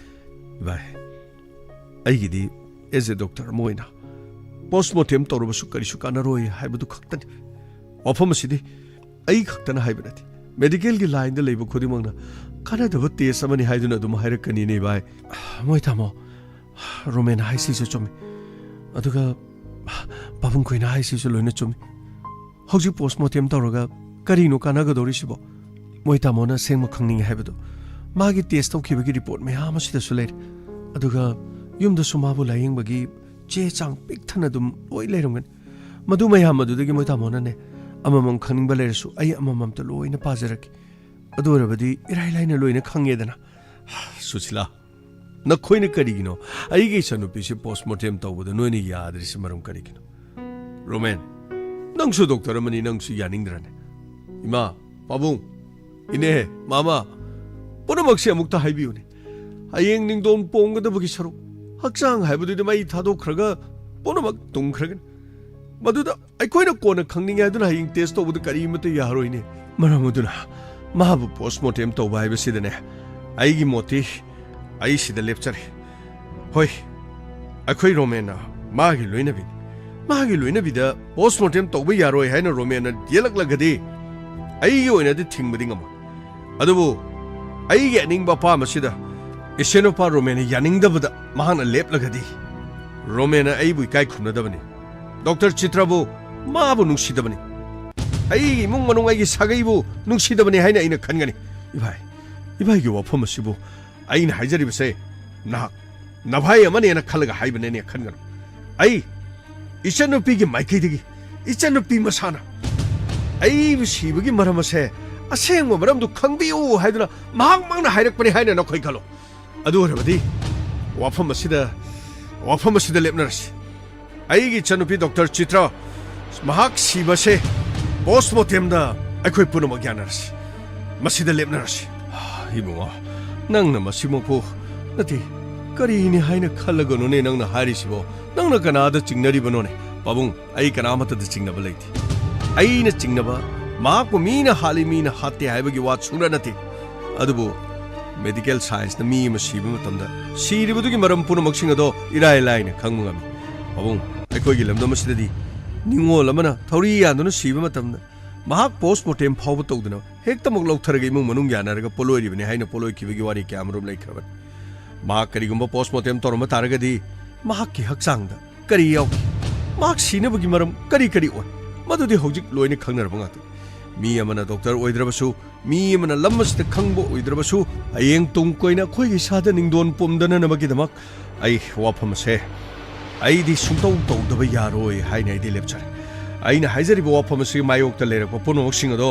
ꯏꯕꯥꯏ ꯑꯩꯒꯤꯗꯤ ꯑꯦꯖ ꯑꯦ ꯗꯣꯛꯇꯔ ꯑꯃ ꯑꯣꯏꯅ ꯄꯣꯁꯃꯣꯔꯇꯦꯝ ꯇꯧꯔꯕꯁꯨ ꯀꯔꯤꯁꯨ ꯀꯥꯟꯅꯔꯣꯏ ꯍꯥꯏꯕꯗꯨ ꯈꯛꯇꯅꯤ ꯋꯥꯐꯝ ꯑꯁꯤꯗꯤ ꯑꯩ ꯈꯛꯇꯅ ꯍꯥꯏꯕ ꯅꯠꯇꯦ ꯃꯦꯗꯤꯀꯦꯜꯒꯤ ꯂꯥꯏꯟꯗ ꯂꯩꯕ ꯈꯨꯗꯤꯡꯃꯛꯅ ꯀꯥꯟꯅꯗꯕ ꯇꯦꯁ ꯑꯃꯅꯤ ꯍꯥꯏꯗꯨꯅ ꯑꯗꯨꯝ ꯍꯥꯏꯔꯛꯀꯅꯤꯅꯦ ꯚꯥꯏ ꯃꯣꯏ ꯇꯥꯃꯣ ꯔꯣꯃꯦꯟ ꯍꯥꯏꯁꯤꯁꯨ ꯆꯨꯝꯃꯤ ꯑꯗꯨꯒ ꯄꯥꯕꯨꯡ ꯈꯣꯏꯅ ꯍꯥꯏꯁꯤꯁꯨ ꯂꯣꯏꯅ ꯆꯨꯝꯃꯤ ꯍꯧꯖꯤꯛ ꯄꯣꯁꯃꯣꯔꯇꯦꯝ ꯇꯧꯔꯒ ꯀꯔꯤꯅꯣ ꯀꯥꯟꯅꯒꯗꯧꯔꯤꯁꯤꯕꯣ ꯃꯣꯏ ꯇꯥꯃꯣꯅ ꯑꯁꯦꯡꯕ ꯈꯪꯅꯤꯡꯉꯦ ꯍꯥꯏꯕꯗꯣ ꯃꯥꯒꯤ ꯇꯦꯁ ꯇꯧꯈꯤꯕꯒꯤ ꯔꯤꯄꯣꯔꯠ ꯃꯌꯥꯝ ꯑꯁꯤꯗꯁꯨ ꯂꯩꯔꯦ ꯑꯗꯨꯒ ꯌꯨꯝꯗꯁꯨ ꯃꯥꯕꯨ ꯂꯥꯌꯦꯡꯕꯒꯤ ꯆꯦ ꯆꯥꯡ ꯄꯤꯛꯊꯟꯅ ꯑꯗꯨꯝ ꯂꯣꯏ ꯂꯩꯔꯝꯒꯅꯤ ꯃꯗꯨ ꯃꯌꯥꯝ ꯑꯗꯨꯗꯒꯤ ꯃꯣꯏ ꯇꯥꯃꯣꯅꯅꯦ ꯑꯃꯃꯝ ꯈꯪꯅꯤꯡꯕ ꯂꯩꯔꯁꯨ ꯑꯩ ꯑꯃꯃꯝꯇ ꯂꯣꯏꯅ ꯄꯥꯖꯔꯛꯀꯦ ꯑꯗꯨ ꯑꯣꯏꯔꯕꯗꯤ ꯏꯔꯥꯏ ꯂꯥꯏꯅ ꯂꯣꯏꯅ ꯈꯪꯉꯦꯗꯅ ꯁꯨꯁꯤꯂꯥ ꯅꯈꯣꯏꯅ ꯀꯔꯤꯒꯤꯅꯣ ꯑꯩꯒꯤ ꯏꯆꯟꯅꯨꯄꯤꯁꯤ ꯄꯣꯁꯃꯣꯔꯇꯦꯝ ꯇꯧꯕꯗ ꯅꯣꯏꯅ ꯌꯥꯗ꯭ꯔꯤꯁꯤ ꯃꯔꯝ ꯀꯔꯤꯒꯤꯅꯣ ꯔꯣꯃꯦꯟ ꯅꯪꯁꯨ ꯗꯣꯛꯇꯔ ꯑꯃꯅꯤ ꯅꯪꯁꯨ ꯌꯥꯅꯤꯡꯗ꯭ꯔꯅꯦ ꯏꯃꯥ ꯄꯥꯕꯨꯡ ꯏꯅꯦ ꯃꯥꯃꯥ ꯄꯨꯝꯅꯃꯛꯁꯦ ꯑꯃꯨꯛꯇ ꯍꯥꯏꯕꯤꯌꯨꯅꯦ ꯍꯌꯦꯡ ꯅꯤꯡꯗꯣꯟ ꯄꯣꯡꯒꯗꯕꯒꯤ ꯁꯔꯨꯛ ꯍꯛꯆꯥꯡ ꯍꯥꯏꯕꯗꯨꯗꯤ ꯃꯩ ꯊꯥꯗꯣꯛꯈ꯭ꯔꯒ ꯄꯨꯝꯅꯃꯛ ꯇꯨꯝꯈ꯭ꯔꯒꯅꯤ ꯃꯗꯨꯗ ꯑꯩꯈꯣꯏꯅ ꯀꯣꯟꯅ ꯈꯪꯅꯤꯡꯉꯦ ꯍꯥꯏꯗꯨꯅ ꯍꯌꯦꯡ ꯇꯦꯁ ꯇꯧꯕꯗ ꯀꯔꯤꯃꯠꯇ ꯌꯥꯔꯣꯏꯅꯦ ꯃꯔꯝ ꯑꯗꯨꯅ ꯃꯥꯕꯨ ꯄꯣꯁꯃꯣꯔꯇꯦꯝ ꯇꯧꯕ ꯍꯥꯏꯕꯁꯤꯗꯅꯦ ꯑꯩꯒꯤ ꯃꯣꯠꯇꯤ ꯑꯩ ꯁꯤꯗ ꯂꯦꯞꯆꯔꯦ ꯍꯣꯏ ꯑꯩꯈꯣꯏ ꯔꯣꯃꯦꯟꯅ ꯃꯥꯒꯤ ꯂꯣꯏꯅꯕꯤꯅꯤ ꯃꯥꯒꯤ ꯂꯣꯏꯅꯕꯤꯗ ꯄꯣꯁꯃꯣꯔꯇꯦꯝ ꯇꯧꯕ ꯌꯥꯔꯣꯏ ꯍꯥꯏꯅ ꯔꯣꯃꯦꯟꯅ ꯌꯦꯜꯂꯛꯂꯒꯗꯤ ꯑꯩꯒꯤ ꯑꯣꯏꯅꯗꯤ ꯊꯤꯡꯕꯗꯤ ꯉꯝꯃꯣꯏ ꯑꯗꯨꯕꯨ ꯑꯩꯒꯤ ꯑꯅꯤꯡꯕ ꯑꯄꯥꯝꯕꯁꯤꯗ ꯏꯁꯦꯅꯨꯄꯥ ꯔꯣꯃꯦꯟꯅ ꯌꯥꯅꯤꯡꯗꯕꯗ ꯃꯍꯥꯛꯅ ꯂꯦꯞꯂꯒꯗꯤ ꯔꯣꯃꯦꯟꯅ ꯑꯩꯕꯨ ꯏꯀꯥꯏ ꯈꯨꯝꯅꯗꯕꯅꯤ ꯗꯣꯛꯇꯔ ꯆꯤꯇ꯭ꯔꯕꯨ ꯃꯥꯕꯨ ꯅꯨꯡꯁꯤꯗꯕꯅꯤ ꯑꯩꯒꯤ ꯏꯃꯨꯡ ꯃꯅꯨꯡ ꯑꯩꯒꯤ ꯁꯥꯒꯩꯕꯨ ꯅꯨꯡꯁꯤꯗꯕꯅꯤ ꯍꯥꯏꯅ ꯑꯩꯅ ꯈꯟꯒꯅꯤ ꯏꯕꯥꯏꯒꯤ ꯋꯥꯐꯝ ꯑꯁꯤꯕꯨ ꯑꯩꯅ ꯍꯥꯏꯖꯔꯤꯕꯁꯦ ꯅꯍꯥꯛ ꯅꯚꯥꯏ ꯑꯃꯅꯦꯅ ꯈꯜꯂꯒ ꯍꯥꯏꯕꯅꯦꯅꯦ ꯈꯟꯒꯅꯨ ꯑꯩ ꯏꯆꯟꯅꯨꯄꯤꯒꯤ ꯃꯥꯏꯀꯩꯗꯒꯤ ꯏꯆꯟꯅꯨꯄꯤ ꯃꯁꯥꯅ ꯑꯩꯕꯨ ꯁꯤꯕꯒꯤ ꯃꯔꯝ ꯑꯁꯦ ꯑꯁꯦꯡꯕ ꯃꯔꯝꯗꯨ ꯈꯪꯕꯤꯌꯨ ꯍꯥꯏꯗꯨꯅ ꯃꯍꯥꯛꯃꯛꯅ ꯍꯥꯏꯔꯛꯄꯅꯤ ꯍꯥꯏꯅ ꯅꯈꯣꯏ ꯈꯜꯂꯣ ꯑꯗꯨ ꯑꯣꯏꯔꯕꯗꯤ ꯋꯥꯐꯝ ꯑꯁꯤꯗ ꯂꯦꯞꯅꯔꯁꯤ ꯑꯩꯒꯤ ꯏꯆꯟꯅꯨꯄꯤ ꯗꯣꯛꯇꯔ ꯆꯤꯇ꯭ꯔ ꯃꯍꯥꯛ ꯁꯤꯕꯁꯦ ꯄꯣꯁꯃꯣꯔꯇꯦꯝꯗ ꯑꯩꯈꯣꯏ ꯄꯨꯝꯅꯃꯛ ꯌꯥꯅꯔꯁꯤ ꯃꯁꯤꯗ ꯂꯦꯞꯅꯔꯁꯤ ꯏꯕꯨꯡꯉꯣ ꯅꯪꯅ ꯃꯁꯤꯃꯛꯄꯨ ꯅꯠꯇꯦ ꯀꯔꯤꯅꯤ ꯍꯥꯏꯅ ꯈꯜꯂꯒꯅꯣꯅꯦ ꯅꯪꯅ ꯍꯥꯏꯔꯤꯁꯤꯕꯣ ꯅꯪꯅ ꯀꯅꯥꯗ ꯆꯤꯡꯅꯔꯤꯕꯅꯣꯅꯦ ꯄꯥꯕꯨꯡ ꯑꯩ ꯀꯅꯥꯃꯠꯇꯗ ꯆꯤꯡꯅꯕ ꯂꯩꯇꯦ ꯑꯩꯅ ꯆꯤꯡꯅꯕ ꯃꯍꯥꯛꯄꯨ ꯃꯤꯅ ꯍꯥꯠꯂꯤ ꯃꯤꯅ ꯍꯥꯠꯇꯦ ꯍꯥꯏꯕꯒꯤ ꯋꯥ ꯁꯨꯡꯅ ꯅꯠꯇꯦ ꯑꯗꯨꯕꯨ ꯃꯦꯗꯤꯀꯦꯜ ꯁꯥꯏꯟꯁꯅ ꯃꯤ ꯑꯃ ꯁꯤꯕ ꯃꯇꯝꯗ ꯁꯤꯔꯤꯕꯗꯨꯒꯤ ꯃꯔꯝ ꯄꯨꯝꯅꯃꯛꯁꯤꯡ ꯑꯗꯣ ꯏꯔꯥꯏ ꯂꯥꯏꯅ ꯈꯪꯕ ꯉꯝꯃꯤ ꯄꯥꯕꯨꯡ ꯑꯩꯈꯣꯏꯒꯤ ꯂꯝꯗꯝ ꯑꯁꯤꯗꯗꯤ ꯅꯤꯡꯉꯣꯜ ꯑꯃꯅ ꯊꯧꯔꯤ ꯌꯥꯟꯗꯨꯅ ꯁꯤꯕ ꯃꯇꯝꯗ ꯃꯍꯥꯛ ꯄꯣꯁꯃꯣꯔꯇꯦꯝ ꯐꯥꯎꯕ ꯇꯧꯗꯅ ꯍꯦꯛꯇꯃꯛ ꯂꯧꯊꯔꯒ ꯏꯃꯨꯡ ꯃꯅꯨꯡ ꯌꯥꯅꯔꯒ ꯄꯣꯂꯣꯏꯔꯤꯕꯅꯤ ꯍꯥꯏꯅ ꯄꯣꯂꯣꯏꯈꯤꯕꯒꯤ ꯋꯥꯔꯤ ꯀꯌꯥꯃꯔꯨꯝ ꯂꯩꯈ꯭ꯔꯕꯅꯤ ꯃꯍꯥꯛ ꯀꯔꯤꯒꯨꯝꯕ ꯄꯣꯁꯃꯣꯔꯇꯦꯝ ꯇꯧꯔꯝꯕ ꯇꯥꯔꯒꯗꯤ ꯃꯍꯥꯛꯀꯤ ꯍꯛꯆꯥꯡꯗ ꯀꯔꯤ ꯌꯥꯎꯈꯤ ꯃꯍꯥꯛ ꯁꯤꯅꯕꯒꯤ ꯃꯔꯝ ꯀꯔꯤ ꯑꯣꯏ ꯃꯗꯨꯗꯤ ꯍꯧꯖꯤꯛ ꯂꯣꯏꯅ ꯈꯪꯅꯔꯕ ꯉꯥꯛꯇꯅꯤ मी अमना डॉक्टर ओइद्रबसु मी अमना लम्मस ते खंगबो ओइद्रबसु अयेंग तुंग कोइना खोइगी सादा निंगदोन पोमदना नबगिदमक आई वाफम से आईदी सुंतौ तौदब यारोय हाइना आईदी लेपचर आईना हाइजरिबो वाफम से मायोक्ता लेरकपो पुनोक्सिंग अदो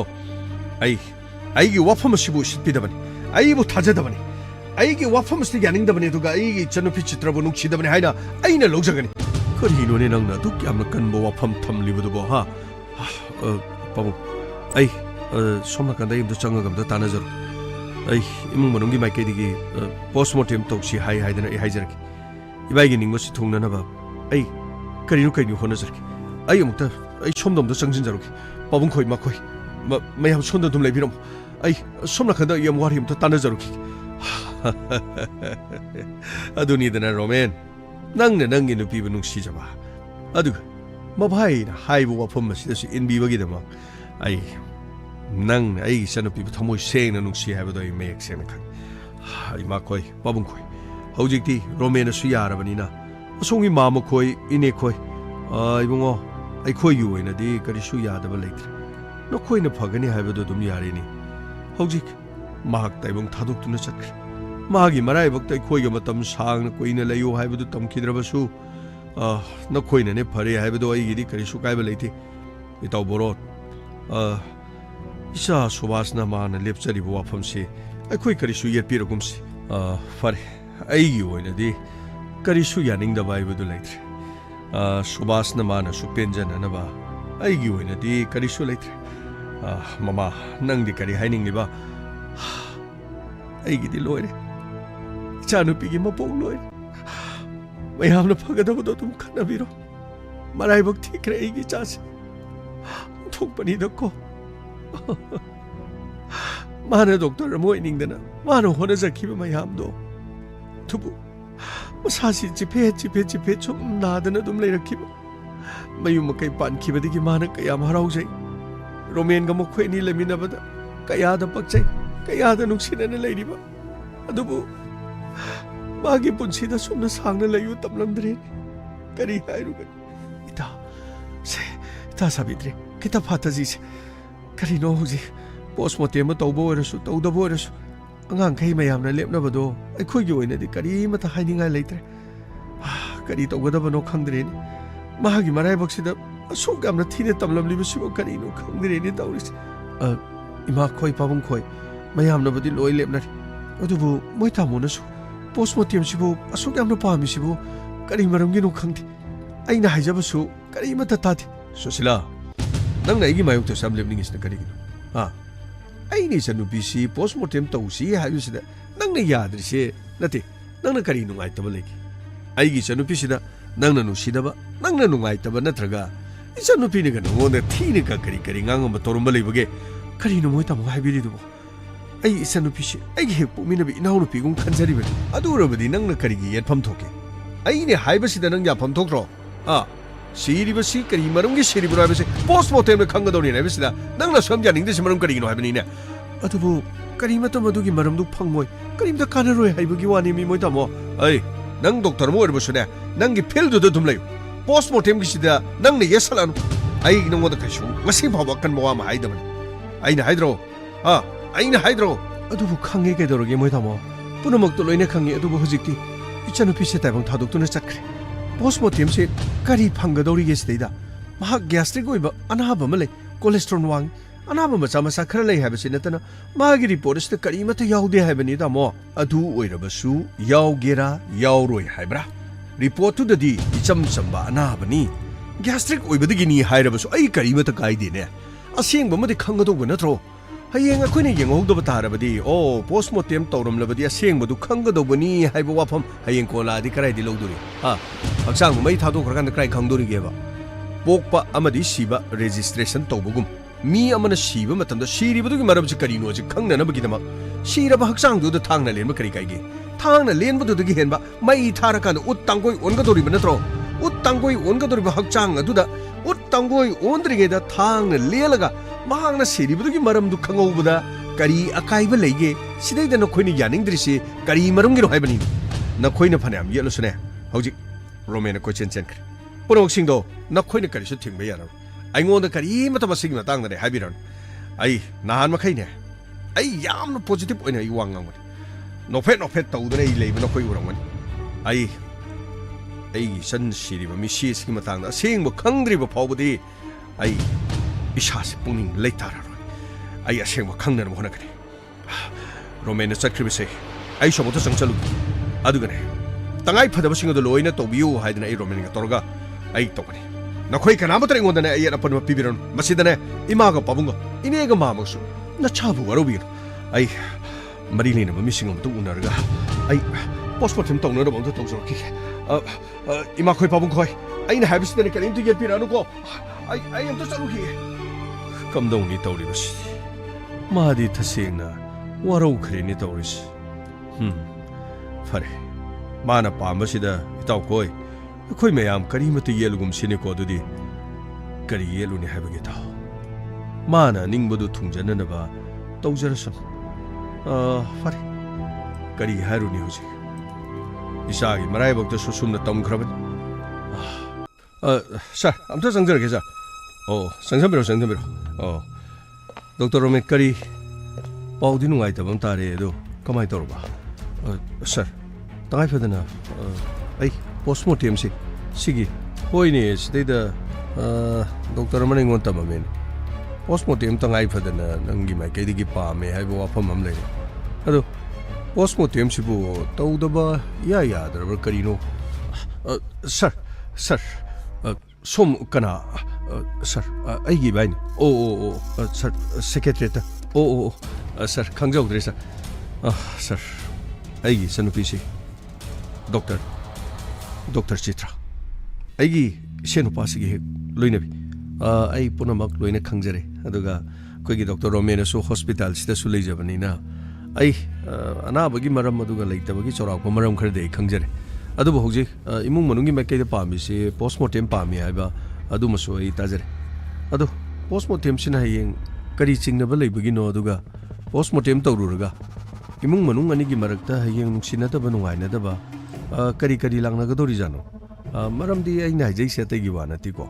आईगी वाफम सिबु सितपिदबनि आईबु थाजदबनि आईगी वाफम से यानिंगदबनि दुगा आईगी चनुपि चित्रबु नुक्सिदबनि हाइना आईना लौजगनि करिनोने नंगना दुक यामना कनबो वाफम थमलिबदुबो हा पाबु आई सोमना कंदा इमदु चंगगमदा तानाजर आई इमुंग मनोंगी माइकेदिगी पोस्टमार्टम तौसी हाई हाइदना ए हाइजरकी इबाइगी निंगोसी थुंगननबा आई करिनु करिनु होनजरकी आई अमुक्ता आई सोमदमदो चंगजिनजरकी पाबुं खोइ माखोइ मयाम सोंदो दुम लेबिरम आई सोमना कंदा यम वारि अमता तानाजरकी अदुनिदना रोमेन नंगने नंगी नुपीबु नुंसीजबा अदुगा मभाइना हाइबु वाफम मसिदसु इनबीबगिदमा आई नंग आई सनुपीबु थमोइ सेंगना नुंसी हाइबदो आई मेक सेंगना खं आई माखोइ पाबुं खोइ हौजिक्ति रोमेन सुयारबनिना असोंगी मामा खोइ इने खोइ इबुंगो आई खोइगी ओइनादि करिसु यादबा लेथ्रे नखोइना फगनि हाइबदो दुम यारेनि हौजिक महाक ताइबुंग थादुक्तुना चक्रे मागी मराइबक ताइ खोइगा मतम सांगना कोइना लैयो हाइबदो तमखिद्रबसु नखोइनाने फरे हाइबदो आइगिदि करिसु काइबा लेथि इताउ बोरोत इसा सुभाषना माना लेपचरिबो वाफमसे अखोइ करिसु येपिरगुमसे फरे आइगी ओइनादि करिसु यानिंगदबा हाइबदो लेथ्रे सुभाषना माना सुपेंजननबा आइगी ओइनादि करिसु लेथ्रे ममा नंगदि करि हाइनिंगलिबा आइगिदि लोइरे इचानुपिगी मपों लोइरे मयामना फगदबदो तुम खनाबिरो मराइबक थिक्रे आइगी चासे थोकपनिदको माना डॉक्टर मोइनिंगदना माना होनजखिबा मयामदो थुबु मसासी चिफे छुम नादना दुम लेरखिबा मयुम कै पानखिबदिगी माना कयाम हराउजै रोमेनगा मखोइनी लेमिनबदा कयादा पक्चै कयादा नुक्सिनना लेरिबा अदुबु मागी पुंसीदा सुमना सांगना लयु तमलमद्रे करी हाइरुगन इता साबित्रे किता फाताजी से करिनो हुजी पोस्टमार्टम तौबो ओरसु तौदबो ओरसु अंगांग खै मयामना लेपनबदो अखोइगी ओइनादि करिमता हाइनिंगा लेतरे करि तौगदबनो खंगद्रेनि मागी मराइबक्सिदा असोक यामना थिने तमलमलिबसिबो करिनो खंगद्रेनि तौरिस इमा खोइ पाबुं खोइ मयामनबदि लोइ लेपनारि अदुबु मोइ तामोनसु पोस्टमार्टम सिबो असोक यामना पामिसिबो करि मरमगिनो खंगदि आइना हाइजबसु करिमता तादि सुशीला नंगना आइगी मायोक्ता साम लेपनिंगिसना करिगिनो आइनि सनुपीसी पोस्टमार्टम तौसी हाइबसिदा नंगना याद्रिसे नते नंगना करि नुंगाइतबा लेगी आइगी सनुपीसिदा नंगना नुसीदबा नंगना नुंगाइतबा नत्रगा इसनुपीनिगा नंगोंदा थीनिगा करि ngangamba torumba leibage करिनो मोइ तामो हाइबिरिदुबो आई इसनुपीसी आइगी हेक पोमिनबि इनाउनुपीगुम खनजरिबे अदुरबदि नंगना करिगी येतफम थोके आइने हाइबसिदा नंग याफम थोक्रो सिरिबसि करि मरमगी सिरिबो हाइबसि पोस्टमार्टम खंगदोनि हाइबसिदा नंगना समजानिंगदि मरम करिगिनो हाइबनिने अदुबु करिमतो मदुगी मरमदु फंगमोय करिमता कानरोय हाइबगी वानि मि मोइ तामो ऐ नंग डॉक्टर मो ओरबसुने नंगी फिल्डुदा दुम लयु पोस्टमार्टम गिसिदा नंगने येसलानु आई नंगोदा कैसु मसि भाबा कन मवा मा हाइदबनि आइना हाइद्रो आइना हाइद्रो अदुबु खंगे केदोरगे मोइ तामो पुनमक्तो लोइने खंगे अदुबु हुजिकति इचनुपीसे ताइबंग थादोक्तुना चक्रे पोस्टमार्टम से करी फंगदौरिगे सिदैदा महा गैस्ट्रिक ओइबा अनाबा मले कोलेस्ट्रॉल वांग अनाबा मचा मसा खरा लै हाबसि नतना मागी रिपोर्टस करीमता याउदे हाबनि तामो अदु ओइरबसु याउगेरा याउरोय हाइब्रा रिपोर्ट तुदि इचम चंबा अनाबनि गैस्ट्रिक ओइबदगिनी हाइरबसु आई करीमता काइदेने असेंगबा मदि खंगदोबो नत्रो हयेंग अखोइने येंगहौदबा तारबदि ओ पोस्टमार्टम तौरमलबदि असेंगबदु खंगदोबनि हाइबा वाफम हयेंग कोलादि कराइदि लौदुरि हक्सांग मै थादोखरकान क्राइ खंगदोरिगेबा पोकपा अमदि सीबा रेजिस्ट्रेशन तौबगुम मी अमना सीबा मतमदा सीरिबदुगी मरमसि करिनो जि खंगनबगिदमक सीरबा हक्सांगदुदा थांगना लेनबा करि काइगे थांगना लेनबदुदगी हेनबा मै थारकान उत तांगोय ओनगदोरिबा नत्रो उत तांगोय ओनगदोरिबा हक्सांग अदुदा उत तांगोय ओनद्रिगेदा थांगना लेलगा महांगना सीरिबदुगी मरमदु खंगौबदा करि अकाइबा लेगे सिदैदा नखोइनि यानिंगद्रिसि करि मरमगिरो हाइबनि नखोइना फनाम येलुसने हौजि रोमेन क्वेश्चन चेंक्रे पुरोक्सिंदो नखोइना करिसु थिंबा यारो आइंगोंदा करिमता मसिगी मतांगदे हाइबिरन ai nahan makai ne ai yamna positive oina I wang ngang nophet tawdana I leibana khoi urangani ai san siriba mi si ski matangda sengba khangdriba phawbudi ai isase pungning leitararoi ai asengba khangna mo honakani romena chakribase ai somoto sangchalu adugane tangai phadaba singodo loina tobiu haidana ai romena torga ai tokani nakhoi kanamatra ingondane ai apanu pibiron masidane imaga pabungo inega mamasu na chabu warobi ai marilina mamising tu unarga ai postmortem tongna ro to tawsorki ima khoi pabung khoi aina habisdane kalim tu get piranu ko ai am to charuki kam dong ni tawri bas madi thasengna warau khrini tawris fare mana pambasida itaw koi khoi mayam kari matu yelugum sine ko dudi kari yeluni habage taw mana ningbodu thungjana na ba tawjarasam fare kari haruni hoji isagi marai bakta susumna tamkhraban sir amta sangjarage sir sangsamiro Dr. Romet kari paudi nungai tabam tare do kamai torba sir tangai fadana ai postmortem sigi hoine sida Dr. Romet ngon tamamen postmortem tangai fadana nangi mai kai digi pa me haibo wafam am lei ado postmortem sibu tawdaba ya darabar karino sir som kana sir aigi bain sir secretary ta sir khangjaudre sir sir aigi sanupi si doctor Chitra aigi senupa sigi loinabi ai punamak loina khangjare aduga koigi Dr. Romena su hospital sida su leijabani na ai anabagi maram aduga leitabagi chorakpa maram khardei khangjare adubu hoji imung manungi makai da pami se postmortem pami aiba adu maso ai tajare adu postmortem sina hayeng kari chingnaba leibagi no aduga postmortem tawruraga imung manung ani gi marakta hayeng nungsinata ba nungaina da ba kari langna ga dori jano maramdi ai na jai se tagi wana ti ko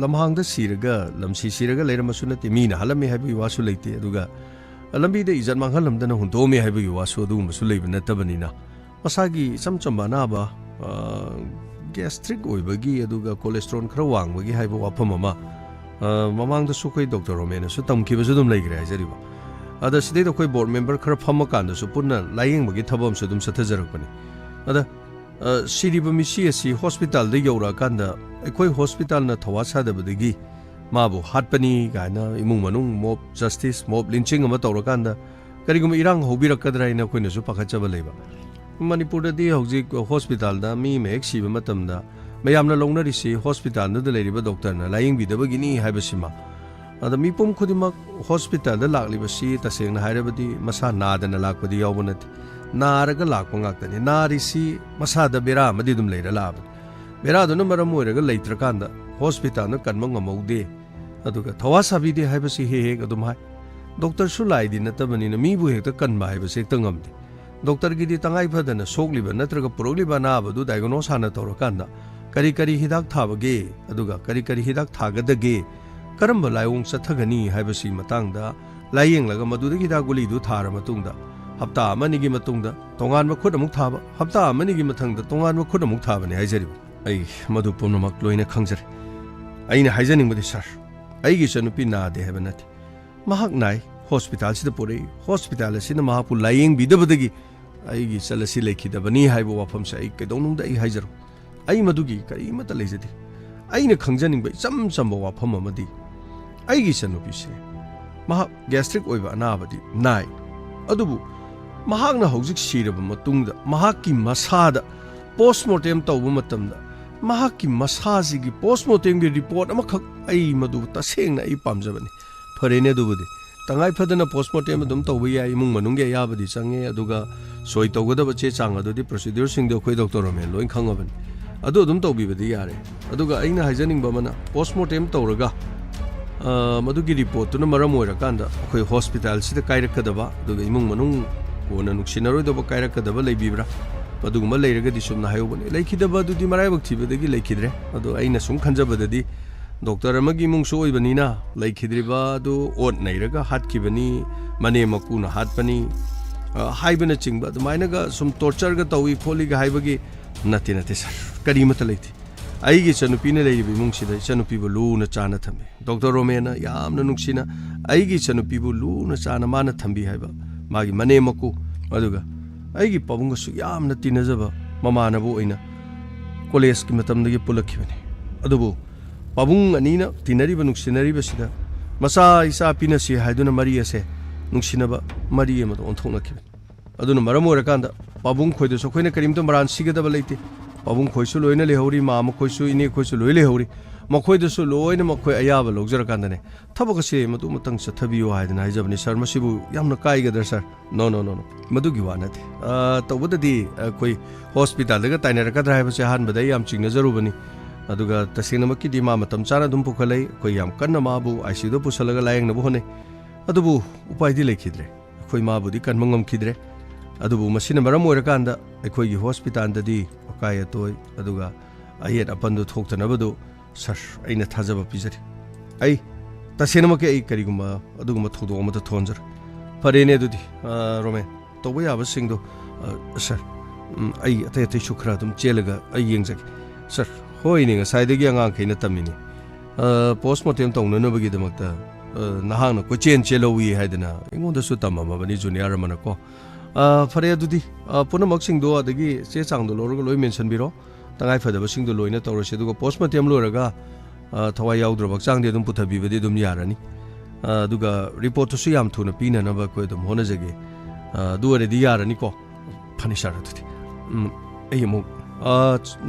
lamhang da siraga lamsi siraga leiramasu nati mina halami habi wasu leite aduga lambi da izan manghalam da na hundomi habi wasu adu masu leibana tabanina masagi samchamba na ba gastric oibagi aduga cholesterol khara wangbagi haiba wafam ama mamang da su koi Dr. Romena su tamki ba su dum leigre ajariba ada sidai da koi board member khara phama kan da su punna layeng bagi thabam su dum sathajarak pani ada siriba misi asi hospital da yora kan da koi hospital na thawasa da badagi mabu hatpani gaina imung manung mob justice mob lynching ama tawra kan da karigum irang hobirakadra ina koi na su pakhachaba leiba Manipur di hojik hospital da mi mek siba matamda mayamna longnarisi hospital da leiriba doctor na laying bidaba gini haibasima ada mi pum khudimak hospital da laklibasi tasengna hairabadi masa nadana lakpadi yawbanati naraga lakpa ngaktani narisi masa da bera amadi dum leira lab bera duna maram oiraga leitrakanda hospital na kanma ngamaude aduga thawasa bidi haibasi he adum hai doctor su laidi natabani na mi bu hekta kanba haibasi ekta ngamdi Doctor gidi tangai phadana sokliba natraga purokliba na badu diagnose hana tawrakanda kari hidak thabage aduga kari hidak thagadage karamba layong sathagani haibasi matangda layeng laga madudagi hidak guli du thara matungda hapta amani gi matungda tongan ma khud amuk thaba hapta amani gi mathangda tongan ma khud amuk thaba ni haijari ai madu punamak loina khangjare aina haijaning badi sir ai gi sanupi na de habanati mahak nai hospital sida pore hospital sina mahapu layeng bidabadagi aigi salasi lekhidabani haibo wafam sa ai kedonung da ai haijar ai madugi kari mata leijadi aina khangjaning bai cham wafam amadi aigi sanupi se maha gastric oiba anabadi nai adubu mahakna hojik siraba matungda mahakki masada postmortem tawba matamda mahakki masasi gi postmortem gi report amakhak ai madu tasengna ai pamjabani farene dubudi tangai phadana postmortem adum tawba ya imung manungge yabadi change aduga soi tawgadaba che chang adudi procedure sing do khoi Dr. Romet loin khangabani adu adum tawbibadi yare aduga aina haijaning bamana postmortem tawraga madugi report tuna maram oirakanda khoi hospital sida kairakadaba aduga imung manung kona nuksinaroi daba kairakadaba leibibra aduguma leiragadi sumna hayobani leikhidaba adudi marai baktibadagi leikhidre adu aina sum khanjabadadi doctor अमगी इमुंगसु ओइबनिना लैखिद्रिबा दु ओट नैरगा हातखिबनी मने मकुना हातपनी हाइबना चिंगबा दुमाइनगा सुम टॉर्चरगा तौई खोलिगा हाइबगी नते नते sir करीमत लैथि आइगी चनुपीने लैरिबि इमुंगसिदा चनुपीबु Luna चाना थम्बि doctor रोमेना यामना नुंगसिना आइगी चनुपीबु Luna चाना माना थम्बि हाइबा मागी मने मकु अदुगा आइगी पबुंगसु यामना तिनजबा ममानबु ओइना कॉलेज की मतमदगी पुलखिबनि अदुबु पबुंग अनीना तिनरिबा नुंगसिनरिबसिदा मसा इसा पिनसि हाइदुना मरी असे नुंगसिनबा मरी अमद ओंथोंनखिबनि अदुना मरम ओरकांदा पबुंग खोइदसु खोइना करीमतो मरान सिगदबा लैते पबुंग खोइसु लोइना लेहौरी मामा खोइसु इने खोइसु लोइ लेहौरी मखोइदसु लोइना मखोइ अयाबा लौजरकांदने थबकसे मतु मतंग सथबियो हाइदना हाइजबनि सर मसिबु यामना काइगदर sir no no no no मदुगी वानाते तौबददी कोइ हॉस्पिटल दगा ताइनरकदरा हाइबसे हानबदा याम चिंगनजरुबनि अदुगा तसेंगनमक्की मा मतम चाना दुम पुखलै कोइ याम कन्ना माबु आईसीयू पुसलगा लायंगनबु होने अदुबु उपायदि लेखिद्रे कोइ माबुदी कन्म ngमखिद्रे अदुबु मसिना मरम ओरकांदा अखोइगी हॉस्पिटल ददी अकाय अतोय अदुगा अयेत अपंदु थोक्तनबदु सर अइना थाजबा पिजरि अई तसेंगनमक्की अई करिगुमा अदुगुमा थोदो अमत थोंजर फरेने दुदी रोमेन तौबा याबा सिंगदो सर अई अतै अतै शुक्रा दुम चेलगा अई येंगजगे सर होइने ngसाइदगी अंगांग खैना तमिनी पोस्टमार्टम तौननबगीदमक्ता नहांगना कोचेन चेलौई हाइदना इंगोंदसु तममबनी जूनियर मनको फरे अदुदी पुनमक सिंगदो अदगी चे चांगदो लोरगा लोइ मेंशन बिरो तंगाइ फदबा सिंगदो लोइना तौरसे दुगा पोस्टमार्टम लोरगा थवाइ याउद्रबक चांगदे दुम पुथबिबदि दुम यारानी दुगा रिपोर्ट तो याम थुना पीननबा कोइ दुम होनजगे दुवरेदि यारानी को फनिशर अदुदी एयमु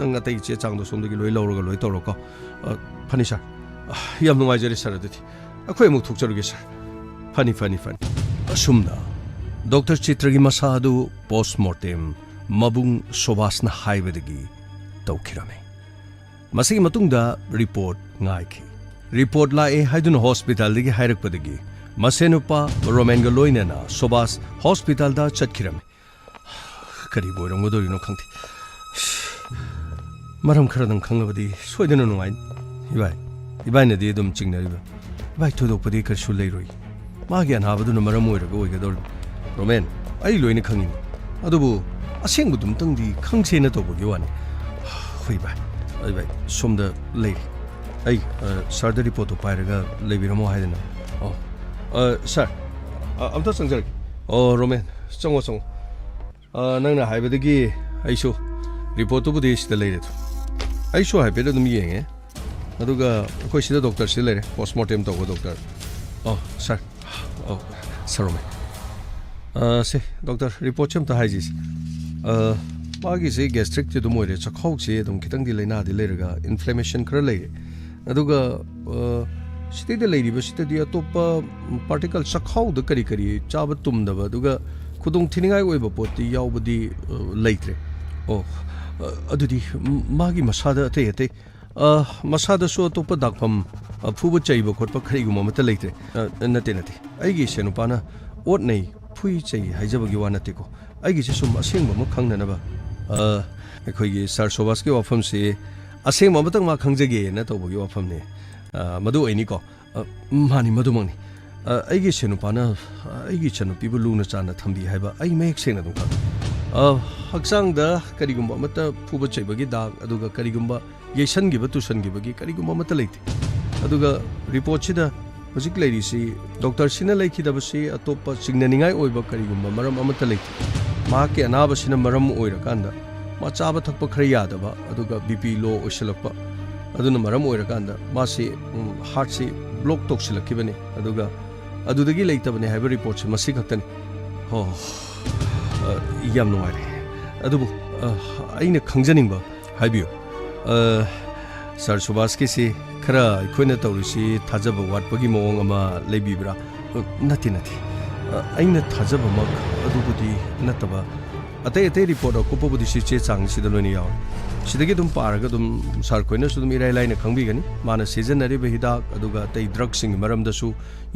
नंग अतै चे चांगदो सोमदगी लोइ लौरगा लोइ तौरको फनिशर याम नुंगाइजरे सर अदुदी अखोइ अमुक थुकचरुगे सर फनी फनी फनी असुमना डॉक्टर चित्रगी मसादु पोस्टमार्टम मबुंग सोबासना हाइबदगी तौखिरमे मसिगी मतुंगदा रिपोर्ट ngaiki रिपोर्ट लाए हाइदुन हॉस्पिटल दगी हाइरकपदगी मसेनुपा रोमेनगा लोइनेना सोबास हॉस्पिटल दा चटखिरमे करी बोरंगदोरिनो खंगति मरम खरदं खंगबदी सोइदना नुंगाइ इबाइनदी दुम चिंगनरिबा बाइ थोदोकपदी करसु लेरोइ मागी अनाबदुन मरम ओइरगा ओइगदोर रोमेन आई लोइने खंगिनी अदुबु असेंगबु दुमतंगदी खंगसेना तोबगी वानी होइ बाइ सोमदा लेइ आई सर द रिपोर्ट तो पाइरगा लेबिरमो हाइदना सर अमता संजर रोमेन चंगो नंगना हाइबदगी आइसु रिपोर्ट तो बुदि सिदा लेरे आइसु हाइबेद दुम येंगे अदुगा अखोइ सिदा डॉक्टर सि लेरे पोस्टमार्टम तोगो डॉक्टर सर रोमेन से डॉक्टर रिपोर्ट चम ता हाइजिस मागी से गैस्ट्रिक जे दुम ओइरे चखौ से दुम खितंग दि लेना दि लेरगा इन्फ्लेमेशन खर लेगे अदुगा सिते लेरिबा सिते अतोपा पार्टिकल चखौ द करी करी चाब तुमदबा अदुगा खुदोंग थिनिगाय ओइबा पोती यावबदी लेत्रे अदुदी मागी मसादा अते अते मसादा सो अतोपा दाखफम फुबा चैबा खोटपा खरिगुम मत लेत्रे नते आइगी सेनुपाना ओट नै फुई चै हाइजबगी वा नतेको आइगी से सुम असेंग म खंगनबा अखोइगी सर सोबास के वाफम से असेंग मतंग मा खंगजगे न तोबगी वाफम ने मदु ओइनी को मानी मदु मंगनी आइगी सेनुपाना आइगी चनुपीबु लुना चाना थंबी हाइबा आइ मेक सेंग दुम खा हक्सांगदा करिगुम्बा मत फुबा चैबगी दाग अदुगा करिगुम्बा येसनगिबा तुसनगिबगी करिगुम्बा मत लेते अदुगा रिपोर्ट सिदा हजिक लेरिसी डॉक्टर सिना लेखिदबसी अतोपा चिंगननिंगाय ओइबा करिगुम्बा मरम अमत लेते माके अनाबसिना मरम ओइरकांदा मा चाबा थकपा खर यादबा अदुगा बीपी लो ओइसलकपा अदुना मरम ओइरकांदा मासे हार्ट से ब्लॉक तोक्सिलकिबने अदुगा अदुदगी लेतबने हाइबा रिपोर्ट से मसी खक्तनी हो याम नुवारे अदुबु अइना खंगजनिंगबा हाइबियो सर सुभाष के से खरा अखोइना तौरिसी थाजबा वाटपगी मोंग अमा लेबिब्रा नति अइना थाजबा मक अदुबुदी नतबा अतै रिपोर्ट अकुपबुदी सि चे चांग सिदा लोइना याव सिदगी दुम पारगा दुम सर कोइना सुदुम इराइ लाइना खंगबिगनी माना सिजनरिबा हिदाक अदुगा तै ड्रग सिंग मरमदसु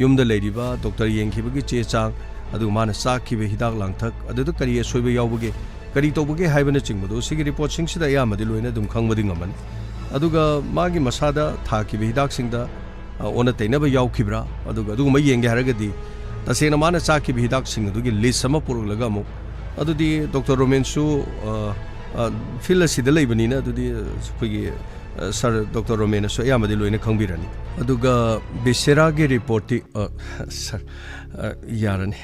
युमदा लेरिबा डॉक्टर येंखिबगी चे चांग अदुगा माना साखिबे हिदाक लांथक अदुदा करी सोइबा यावबगे करी तौबगे हाइबना चिंगबदो सिगी रिपोर्ट सिंग सिदा यामदि लोइना दुम खंगबदि ngमन ꯑꯗꯨꯒ ꯃꯥꯒꯤ ꯃꯁꯥꯗ ꯊꯥꯈꯤꯕ ꯍꯤꯗꯥꯛꯁꯤꯡꯗ ꯑꯣꯟꯅ ꯇꯩꯅꯕ ꯌꯥꯎꯈꯤꯕ꯭ꯔꯥ ꯑꯗꯨꯒ ꯑꯗꯨꯒꯨꯝꯕ ꯌꯦꯡꯒꯦ ꯍꯥꯏꯔꯒꯗꯤ ꯇꯁꯦꯡꯅ ꯃꯥꯅ ꯆꯥꯈꯤꯕ ꯍꯤꯗꯥꯛꯁꯤꯡ ꯑꯗꯨꯒꯤ ꯂꯤꯁ ꯑꯃ ꯄꯨꯔꯛꯂꯒ ꯑꯃꯨꯛ ꯑꯗꯨꯗꯤ ꯗꯣꯛꯇꯔ ꯔꯣꯃꯦꯟꯁꯨ ꯐꯤꯜ ꯑꯁꯤꯗ ꯂꯩꯕꯅꯤꯅ ꯑꯗꯨꯗꯤ ꯑꯩꯈꯣꯏꯒꯤ ꯁꯔ ꯗꯣꯛꯇꯔ ꯔꯣꯃꯦꯟꯅꯁꯨ ꯑꯌꯥꯝꯕꯗꯤ ꯂꯣꯏꯅ ꯈꯪꯕꯤꯔꯅꯤ ꯑꯗꯨꯒ ꯕꯤꯁꯦꯔꯥꯒꯤ ꯔꯤꯄꯣꯔꯠꯇꯤ ꯁꯔ ꯌꯥꯔꯅꯤ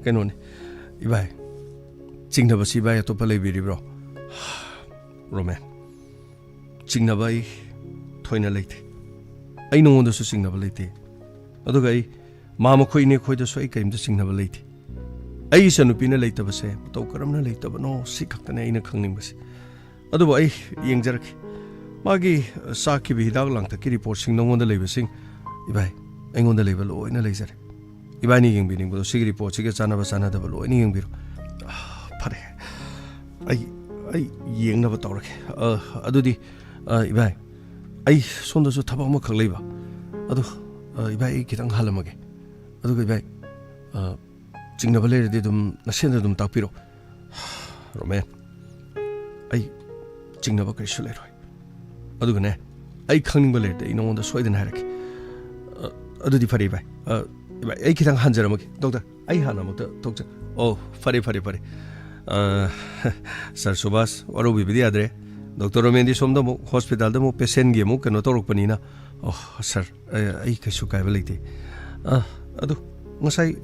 ꯀꯩꯅꯣꯅꯤ 이바이 징나바 시바이 어떠파 레이비리브로 로맨 징나바 이 토이나 레이테 아이 농원도수 징나바 레이테 어도가 이 마마 코이네 코이도수 아이 까임도 징나바 레이테 아이 이사누피나 레이타바세 또 그럼나 레이타바노 시각다네 아이나 강닝바세 어도바 아이 이행자르케 마기 사키비 히닥 랑타키 리포트싱 농원다 레이버싱 이바이 아이원다 레이버 로이나 레이자레 이바니 영비닝보도 시기 리포트 시기 짜나바 짜나다바 로이니 영비로 파레 아이 영나바 떠오르게 아두디 이바이 아이 손도서 타박 뭐 걸레이바 아두 이바이 기당 할라마게 아두가 이바이 징나바 레르디 좀 나신다 좀 딱비로 로맨 아이 징나바 그리슈 레로이 아두가네 아이 강닝바 레르디 이놈원다 소이든 하라게 아두디 파레 이바이 ꯑꯩ ꯈꯤꯇꯪ ꯍꯟꯖꯔꯝꯃꯒꯦ ꯗꯣꯛꯇꯔ ꯑꯩ ꯍꯥꯟꯅ ꯑꯃꯨꯛꯇ ꯊꯣꯛꯆ ꯑꯣ ꯐꯔꯦ ꯁꯔ ꯁꯨꯕꯥꯁ ꯋꯥꯔꯧꯕꯤꯕꯗꯤ ꯌꯥꯗ꯭ꯔꯦ ꯗꯣꯛꯇꯔ ꯔꯣꯃꯦꯟꯗꯤ ꯁꯣꯝꯗ ꯑꯃꯨꯛ ꯍꯣꯁꯄꯤꯇꯥꯜꯗ ꯑꯃꯨꯛ ꯄꯦꯁꯦꯟꯒꯤ ꯑꯃꯨꯛ ꯀꯩꯅꯣ ꯇꯧꯔꯛꯄꯅꯤꯅ ꯑꯣ ꯁꯔ ꯑꯩ ꯀꯩꯁꯨ ꯀꯥꯏꯕ ꯂꯩꯇꯦ ꯑꯗꯨ ꯉꯁꯥꯏ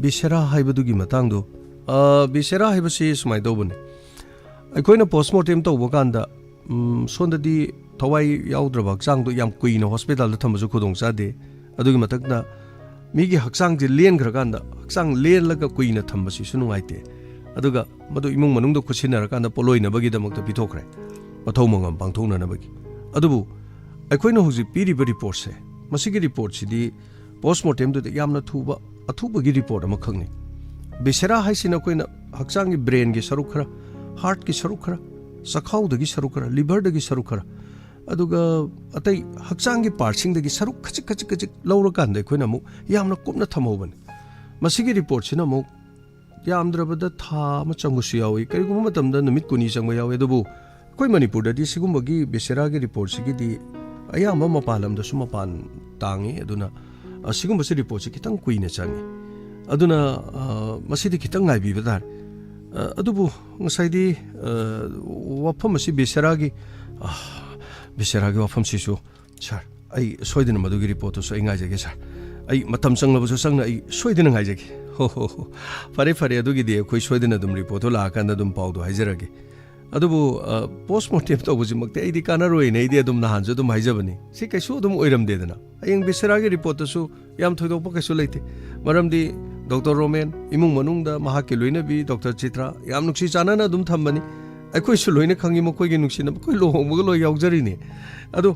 ꯕꯤꯁꯦꯔꯥ ꯍꯥꯏꯕꯗꯨꯒꯤ ꯃꯇꯥꯡꯗꯣ ꯕꯤꯁꯦꯔꯥ ꯍꯥꯏꯕꯁꯤ ꯁꯨꯃꯥꯏꯅ ꯇꯧꯕꯅꯤ ꯑꯩꯈꯣꯏꯅ ꯄꯣꯁꯃꯣꯔꯇꯦꯝ ꯇꯧꯕ ꯀꯥꯟꯗ ꯁꯣꯝꯗꯗꯤ ꯊꯋꯥꯏ ꯌꯥꯎꯗ꯭ꯔꯕ ꯍꯛꯆꯥꯡꯗꯣ ꯌꯥꯝ ꯀꯨꯏꯅ ꯍꯣꯁꯄꯤꯇꯥꯜꯗ ꯊꯝꯕꯁꯨ ꯈꯨꯗꯣꯡꯆꯥꯗꯦ ꯑꯗꯨꯒꯤ ꯃꯊꯛꯇ ꯃꯤꯒꯤ ꯍꯛꯆꯥꯡꯁꯦ ꯂꯦꯟꯈ꯭ꯔꯀꯥꯟꯗ ꯍꯛꯆꯥꯡ ꯂꯦꯜꯂꯒ ꯀꯨꯏꯅ ꯊꯝꯕꯁꯤꯁꯨ ꯅꯨꯡꯉꯥꯏꯇꯦ ꯑꯗꯨꯒ ꯃꯗꯨ ꯏꯃꯨꯡ ꯃꯅꯨꯡꯗ ꯈꯨꯠꯁꯤꯟꯅꯔꯀꯥꯟꯗ ꯄꯣꯠꯂꯣꯏꯅꯕꯒꯤꯗꯃꯛꯇ ꯄꯤꯊꯣꯛꯈ꯭ꯔꯦ ꯃꯊꯧ ꯃꯉꯝ ꯄꯥꯡꯊꯣꯛꯅꯅꯕꯒꯤ ꯑꯗꯨꯕꯨ ꯑꯩꯈꯣꯏꯅ ꯍꯧꯖꯤꯛ ꯄꯤꯔꯤꯕ ꯔꯤꯄꯣꯔꯠꯁꯦ ꯃꯁꯤꯒꯤ ꯔꯤꯄꯣꯔꯠꯁꯤꯗꯤ ꯄꯣꯁꯃꯣꯔꯇꯦꯝꯗꯨꯗ ꯌꯥꯝꯅ ꯊꯨꯕ ꯑꯊꯨꯕꯒꯤ ꯔꯤꯄꯣꯔꯠ ꯑꯃꯈꯛꯅꯤ ꯕꯤꯁꯦꯔꯥ ꯍꯥꯏꯁꯤꯅ ꯑꯩꯈꯣꯏꯅ ꯍꯛꯆꯥꯡꯒꯤ ꯕ꯭ꯔꯦꯟꯒꯤ ꯁꯔꯨꯛ ꯈꯔ ꯍꯥꯔꯠꯀꯤ ꯁꯔꯨꯛ ꯈꯔ ꯆꯈꯥꯎꯗꯒꯤ ꯁꯔꯨꯛꯈꯔ ꯂꯤꯚꯔꯗꯒꯤ ꯁꯔꯨꯛ ꯈꯔ ꯑꯗꯨꯒ ꯑꯇꯩ ꯍꯛꯆꯥꯡꯒꯤ ꯄꯥꯔꯠꯁꯤꯡꯗꯒꯤ ꯁꯔꯨꯛ ꯈꯖꯤꯛ ꯂꯧꯔꯀꯥꯟꯗ ꯑꯩꯈꯣꯏꯅ ꯑꯃꯨꯛ ꯌꯥꯝꯅ ꯀꯨꯞꯅ ꯊꯝꯍꯧꯕꯅꯤ ꯃꯁꯤꯒꯤ ꯔꯤꯄꯣꯔꯠꯁꯤꯅ ꯑꯃꯨꯛ ꯌꯥꯝꯗ꯭ꯔꯕꯗ ꯊꯥ ꯑꯃ ꯆꯪꯕꯁꯨ ꯌꯥꯎꯏ ꯀꯔꯤꯒꯨꯝꯕ ꯃꯇꯝꯗ ꯅꯨꯃꯤꯠ 20 ꯆꯪꯕ ꯌꯥꯎꯏ ꯑꯗꯨꯕꯨ ꯑꯩꯈꯣꯏ ꯃꯅꯤꯄꯨꯔꯗꯗꯤ ꯁꯤꯒꯨꯝꯕꯒꯤ ꯕꯤꯁꯦꯔꯥꯒꯤ ꯔꯤꯄꯣꯔꯠꯁꯤꯒꯤꯗꯤ ꯑꯌꯥꯝꯕ ꯃꯄꯥꯟ ꯂꯝꯗꯁꯨ ꯃꯄꯥꯟ ꯇꯥꯡꯏ ꯑꯗꯨꯅ ꯑꯁꯤꯒꯨꯝꯕꯁꯤ ꯔꯤꯄꯣꯔꯠꯁꯤ ꯈꯤꯇꯪ ꯀꯨꯏꯅ ꯆꯪꯏ ꯑꯗꯨꯅ ꯃꯁꯤꯗꯤ ꯈꯤꯇꯪ ꯉꯥꯏꯕꯤꯕ ꯇꯥꯔꯦ ꯑꯗꯨꯕꯨ ꯉꯁꯥꯏꯗꯤ ꯋꯥꯐꯝ ꯑꯁꯤ ꯕꯤꯁꯦꯔꯥꯒꯤ ꯋꯥꯐꯝꯁꯤꯁꯨ ꯁꯔ ꯑꯩ ꯁꯣꯏꯗꯅ ꯃꯗꯨꯒꯤ ꯔꯤꯄꯣꯔꯠꯇꯨꯁꯨ ꯑꯩ ꯉꯥꯏꯖꯒꯦ ꯁꯔ ꯑꯩ ꯃꯇꯝ ꯆꯪꯂꯕꯁꯨ ꯆꯪꯅ ꯑꯩ ꯁꯣꯏꯗꯅ ꯉꯥꯏꯖꯒꯦ ꯍꯣ ꯐꯔꯦ ꯑꯗꯨꯒꯤꯗꯤ ꯑꯩꯈꯣꯏ ꯁꯣꯏꯗꯅ ꯑꯗꯨꯝ ꯔꯤꯄꯣꯔꯠꯇꯨ ꯂꯥꯛꯑꯀꯥꯟꯗ ꯑꯗꯨꯝ ꯄꯥꯎꯗꯣ ꯍꯥꯏꯖꯔꯒꯦ ꯑꯗꯨꯕꯨ ꯄꯣꯁꯃꯣꯔꯇꯦꯝ ꯇꯧꯕꯁꯤꯃꯛꯇꯤ ꯑꯩꯗꯤ ꯀꯥꯟꯅꯔꯣꯏꯅ ꯑꯩꯗꯤ ꯑꯗꯨꯝ ꯅꯍꯥꯟꯁꯨ ꯑꯗꯨꯝ ꯍꯥꯏꯖꯕꯅꯤ ꯁꯤ ꯀꯩꯁꯨ ꯑꯗꯨꯝ ꯑꯣꯏꯔꯝꯗꯦꯗꯅ ꯍꯌꯦꯡ ꯕꯤꯁꯦꯔꯥꯒꯤ ꯔꯤꯄꯣꯔꯠꯇꯁꯨ ꯌꯥꯝ ꯊꯣꯏꯗꯣꯛꯄ ꯀꯩꯁꯨ ꯂꯩꯇꯦ ꯃꯔꯝꯗꯤ ꯗꯣꯛꯇꯔ ꯔꯣꯃꯦꯟ ꯏꯃꯨꯡ ꯃꯅꯨꯡꯗ ꯃꯍꯥꯛꯀꯤ ꯂꯣꯏꯅꯕꯤ ꯗꯣꯛꯇꯔ ꯆꯤꯇ꯭ꯔꯥ ꯌꯥꯝ ꯅꯨꯡꯁꯤ ꯆꯥꯟꯅꯅ ꯑꯗꯨꯝ ꯊꯝꯕꯅꯤ ꯑꯩꯈꯣꯏꯁꯨ ꯂꯣꯏꯅ ꯈꯪꯉꯤ ꯃꯈꯣꯏꯒꯤ ꯅꯨꯡꯁꯤꯅꯕ ꯑꯩꯈꯣꯏ ꯂꯨꯍꯣꯡꯕꯒ ꯂꯣꯏ ꯌꯥꯎꯖꯔꯤꯅꯤ ꯑꯗꯣ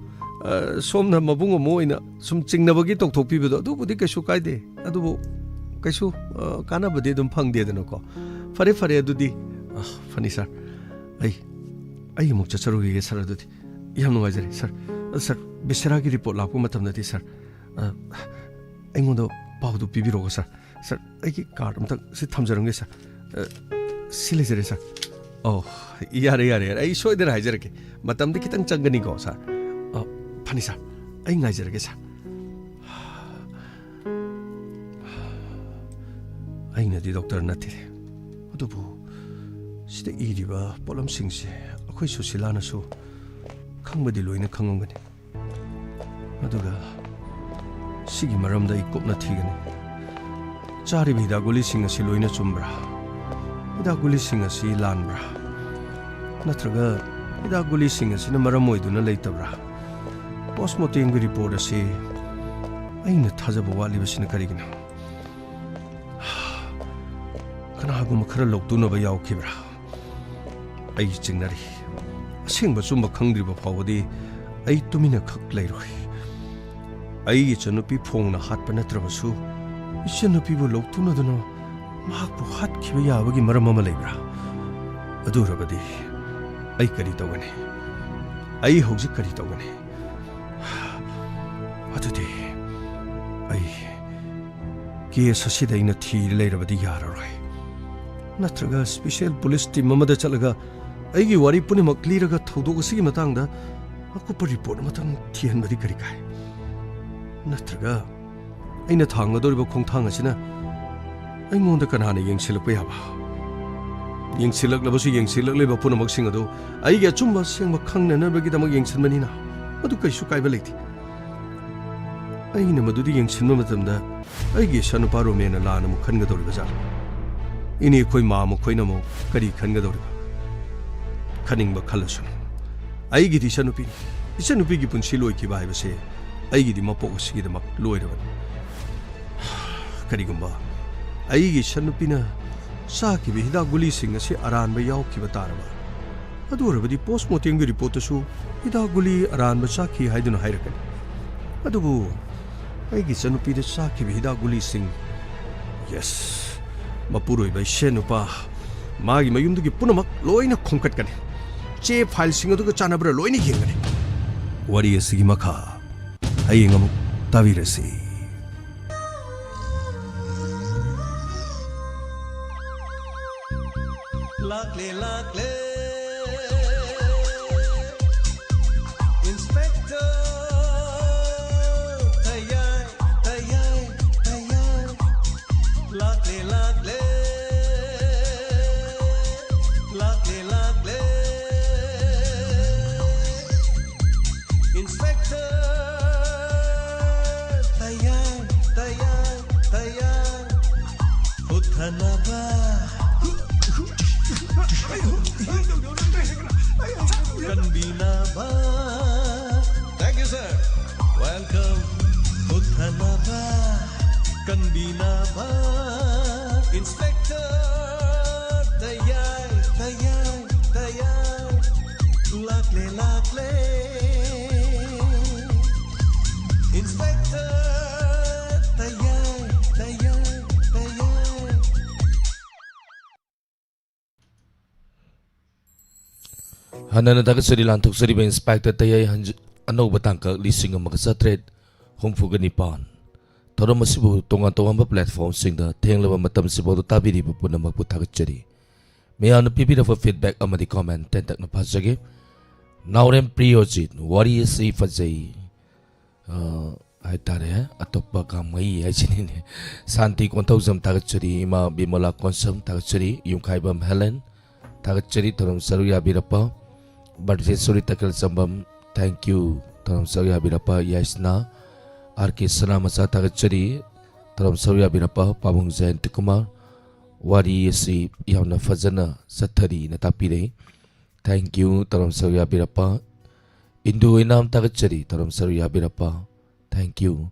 ꯁꯣꯝꯅ ꯃꯕꯨꯡ ꯑꯃ ꯑꯣꯏꯅ ꯁꯨꯝ ꯆꯤꯡꯅꯕꯒꯤ ꯇꯧꯊꯣꯛꯄꯤꯕꯗꯣ ꯑꯗꯨꯕꯨꯗꯤ ꯀꯩꯁꯨ ꯀꯥꯏꯗꯦ ꯑꯗꯨꯕꯨ ꯀꯩꯁꯨ ꯀꯥꯟꯅꯕꯗꯤ ꯑꯗꯨꯝ ꯐꯪꯗꯦꯗꯅꯀꯣ ꯐꯔꯦ ꯑꯗꯨꯗꯤ ꯐꯅꯤ ꯁꯔ ꯑꯩ ꯑꯃꯨꯛ ꯆꯠꯆꯔꯨꯈꯤꯒꯦ ꯁꯔ ꯑꯗꯨꯗꯤ ꯌꯥꯝ ꯅꯨꯡꯉꯥꯏꯖꯔꯦ ꯁꯔ ꯕꯤꯁꯦꯔꯥꯒꯤ ꯔꯤꯄꯣꯔꯠ ꯂꯥꯛꯄ ꯃꯇꯝꯗꯗꯤ ꯁꯔ ꯑꯩꯉꯣꯟꯗ ꯄꯥꯎꯗꯨ ꯄꯤꯕꯤꯔꯛꯑꯣ ꯁꯔ ꯑꯩꯒꯤ ꯀꯥꯔꯗ ꯑꯝꯇꯪ ꯁꯤ ꯊꯝꯖꯔꯝꯒꯦ ꯁꯔ ꯁꯤ ꯂꯩꯖꯔꯦ ꯁꯔ ꯑꯣ ꯌꯥꯔꯦ ꯑꯩ ꯁꯣꯏꯗꯅ ꯍꯥꯏꯖꯔꯛꯀꯦ ꯃꯇꯝꯗꯤ ꯈꯤꯇꯪ ꯆꯪꯒꯅꯤꯀꯣ ꯁꯔ ꯐꯅꯤ ꯁꯔ ꯑꯩ ꯉꯥꯏꯖꯔꯒꯦ ꯁꯔ ꯑꯩꯅꯗꯤ ꯗꯣꯛꯇꯔ ꯅꯠꯇꯦ ꯑꯗꯨꯕꯨ ꯁꯤꯗ ꯏꯔꯤꯕ ꯄꯣꯠꯂꯝꯁꯤꯡꯁꯦ ꯑꯩꯈꯣꯏ ꯁꯨꯁꯤꯂꯥꯅꯁꯨ ꯈꯪꯕꯗꯤ ꯂꯣꯏꯅ ꯈꯪꯉꯝꯒꯅꯤ ꯑꯗꯨꯒ ꯁꯤꯒꯤ ꯃꯔꯝꯗ ꯑꯩ ꯀꯨꯞꯅ ꯊꯤꯒꯅꯤ ꯆꯥꯔꯤꯕ ꯍꯤꯗꯥꯛ ꯒꯨꯂꯤꯁꯤꯡ ꯑꯁꯤ ꯂꯣꯏꯅ ꯆꯨꯝꯕ꯭ꯔꯥ ꯍꯤꯗꯥꯛ ꯒꯨꯂꯤꯁꯤꯡ ꯑꯁꯤ ꯂꯥꯟꯕ꯭ꯔꯥ ꯅꯠꯇ꯭ꯔꯒ ꯍꯤꯗꯥꯛ ꯒꯨꯂꯤꯁꯤꯡ ꯑꯁꯤꯅ ꯃꯔꯝ ꯑꯣꯏꯗꯨꯅ ꯂꯩꯇꯕ꯭ꯔꯥ ꯄꯣꯁꯃꯣꯔꯇꯦꯝꯒꯤ ꯔꯤꯄꯣꯔꯠ ꯑꯁꯤ ꯑꯩꯅ ꯊꯥꯖꯕ ꯋꯥꯠꯂꯤꯕꯁꯤꯅ ꯀꯔꯤꯒꯤꯅꯣ ꯀꯅꯥꯒꯨꯝꯕ ꯈꯔ ꯂꯧꯇꯨꯅꯕ ꯌꯥꯎꯈꯤꯕ꯭ꯔꯥ ꯑꯩ ꯆꯤꯡꯅꯔꯤ ꯑꯁꯦꯡꯕ ꯆꯨꯝꯕ ꯈꯪꯗ꯭ꯔꯤꯕ ꯐꯥꯎꯕꯗꯤ ꯑꯩ ꯇꯨꯃꯤꯟꯅ ꯈꯛ ꯂꯩꯔꯣꯏ ꯑꯩꯒꯤ ꯏꯆꯟꯅꯨꯄꯤ ꯐꯣꯡꯅ ꯍꯥꯠꯄ ꯅꯠꯇ꯭ꯔꯕꯁꯨ ꯏꯆꯟꯅꯨꯄꯤꯕꯨ ꯂꯧꯇꯨꯅꯗꯨꯅ ꯃꯍꯥꯛꯄꯨ ꯍꯥꯠꯈꯤꯕ ꯌꯥꯕꯒꯤ ꯃꯔꯝ ꯑꯃ ꯂꯩꯕ꯭ꯔꯥ ꯑꯗꯨ ꯑꯣꯏꯔꯕꯗꯤ ꯑꯩ ꯀꯔꯤ ꯇꯧꯒꯅꯤ ꯑꯩ ꯍꯧꯖꯤꯛ ꯀꯔꯤ ꯇꯧꯒꯅꯤ ꯑꯗꯨꯗꯤ ꯑꯩ ꯀꯦꯁ ꯑꯁꯤꯗ ꯑꯩꯅ ꯊꯤꯔ ꯂꯩꯔꯕꯗꯤ ꯌꯥꯔꯔꯣꯏ ꯅꯠꯇ꯭ꯔꯒ ꯁ꯭ꯄꯦꯁꯤꯌꯦꯜ ꯄꯨꯂꯤꯁ ꯇꯤꯝ ꯑꯃꯗ ꯆꯠꯂꯒ ꯑꯩꯒꯤ ꯋꯥꯔꯤ ꯄꯨꯝꯅꯃꯛ ꯂꯤꯔꯒ ꯊꯧꯗꯣꯛ ꯑꯁꯤꯒꯤ ꯃꯇꯥꯡꯗ ꯑꯀꯨꯞꯄ ꯔꯤꯄꯣꯔꯠ ꯑꯃꯇꯪ ꯊꯤꯍꯟꯕꯗꯤ ꯀꯔꯤ ꯀꯥꯏ? ꯅꯠꯇ꯭ꯔꯒ ꯑꯩꯅ ꯊꯥꯡꯒꯗꯧꯔꯤꯕ ꯈꯣꯡꯊꯥꯡ ꯑꯁꯤꯅ ꯑꯩꯉꯣꯟꯗ ꯀꯅꯥꯅ ꯌꯦꯡꯁꯤꯜꯂꯛꯄ ꯌꯥꯕ? ꯌꯦꯡꯁꯤꯜꯂꯛꯂꯕꯁꯨ ꯌꯦꯡꯁꯤꯜꯂꯛꯂꯤꯕ ꯄꯨꯝꯅꯃꯛꯁꯤꯡ ꯑꯗꯨ ꯑꯩꯒꯤ ꯑꯆꯨꯝꯕ ꯑꯁꯦꯡꯕ ꯈꯪꯅꯅꯕꯒꯤꯗꯃꯛ ꯌꯦꯡꯁꯤꯟꯕꯅꯤꯅ ꯃꯗꯨ ꯀꯩꯁꯨ ꯀꯥꯏꯕ ꯂꯩꯇꯦ꯫ ꯑꯩꯅ ꯃꯗꯨꯗ ꯌꯦꯡꯁꯤꯟꯕ ꯃꯇꯝꯗ ꯑꯩꯒꯤ ꯏꯆꯥꯅꯨꯄꯥ ꯔꯣꯃꯦꯅ ꯂꯥꯟꯅ ꯑꯃꯨꯛ ꯈꯟꯒꯗꯧꯔꯤꯕꯖꯥꯠꯂ? ꯏꯅꯦ ꯑꯩꯈꯣꯏ ꯃꯥ ꯃꯈꯣꯏꯅ ꯑꯃꯨꯛ ꯀꯔꯤ ꯈꯟꯒꯗꯧꯔꯤꯕ? ꯈꯟꯅꯤꯡꯕ ꯈꯜꯂꯁꯨ ꯑꯩꯒꯤꯗꯤ ꯏꯆꯟꯅꯨꯄꯤꯅꯤ꯫ ꯏꯆꯟꯅꯨꯄꯤꯒꯤ ꯄꯨꯟꯁꯤ ꯂꯣꯏꯈꯤꯕ ꯍꯥꯏꯕꯁꯦ ꯑꯩꯒꯤꯗꯤ ꯃꯄꯣꯛ ꯑꯁꯤꯒꯤꯗꯃꯛ ꯂꯣꯏꯔꯕꯅꯤ꯫ ꯀꯔꯤꯒꯨꯝꯕ ꯑꯩꯒꯤ ꯏꯆꯟꯅꯨꯄꯤꯅ ꯆꯥꯈꯤꯕ ꯍꯤꯗꯥꯛ ꯒꯨꯂꯤꯁꯤꯡ ꯑꯁꯤ ꯑꯔꯥꯟꯕ ꯌꯥꯎꯈꯤꯕ ꯇꯥꯔꯕ ꯑꯗꯨ ꯑꯣꯏꯔꯕꯗꯤ ꯄꯣꯁꯠꯃꯣꯔꯇꯦꯝꯒꯤ ꯔꯤꯄꯣꯔꯠꯇꯁꯨ ꯍꯤꯗꯥꯛ ꯒꯨꯂꯤ ꯑꯔꯥꯟꯕ ꯆꯥꯈꯤ ꯍꯥꯏꯗꯨꯅ ꯍꯥꯏꯔꯛꯀꯅꯤ꯫ ꯑꯗꯨꯕꯨ ꯑꯩꯒꯤ ꯏꯆꯟꯅꯨꯄꯤꯗ ꯆꯥꯈꯤꯕ ꯍꯤꯗꯥꯛ ꯒꯨꯂꯤꯁꯤꯡ ꯌꯦꯁ ꯃꯄꯨꯔꯣꯏꯕ ꯏꯁꯦꯟꯅꯨꯄꯥ ꯃꯥꯒꯤ ꯃꯌꯨꯝꯗꯨꯒꯤ ꯄꯨꯝꯅꯃꯛ ꯂꯣꯏꯅ ꯈꯣꯝꯀꯠꯀꯅꯤ꯫ ꯆꯦ ꯐꯥꯏꯜꯁꯤꯡ ꯑꯗꯨꯒ ꯆꯥꯟꯅꯕ꯭ꯔꯥ ꯂꯣꯏꯅ ꯌꯦꯡꯒꯅꯤ꯫ ꯋꯥꯔꯤ ꯑꯁꯤꯒꯤ ꯃꯈꯥ ꯍꯌꯦꯡ ꯑꯃꯨꯛ ꯇꯥꯕꯤꯔꯁꯤ꯫ Lakle lakle Inspector Tayay tayay tayay Lakle lakle Lakle lakle Inspector Tayay tayay tayay Uthanaba Kanbinaba. Thank you, sir. Welcome. Uthanaba. Kanbinaba. Inspector. Tayay, tayay, tayay. Lakle, lakle. Inspector. Tayay, tayay, tayay. Hanana dagat sa dilantok sa riba Inspector Tayay anong batangka lising ang makasatred humfuganipan. Taro masibu tungan-tungan ba platform sing da tiyang laban matam sibo to tabi di po na magputagat jari. May ano pipida for feedback ama di comment tentak na pasage. Naurem priyojit wari si fazay ay tare atok ba kamay ay sinin santi kontaw zam tagat jari ima bimola konsum tagat jari yung kaibam Helen tagat jari tarom saruya birapa. Birthday sorry takal sambam thank you taram sawi habirapa yasna RK salamat sa tagachari taram sawi habirapa pabung Zain Kumar wari si yamna fazana sathari na tapire thank you taram sawi habirapa Indu inam tagachari taram sawi habirapa thank you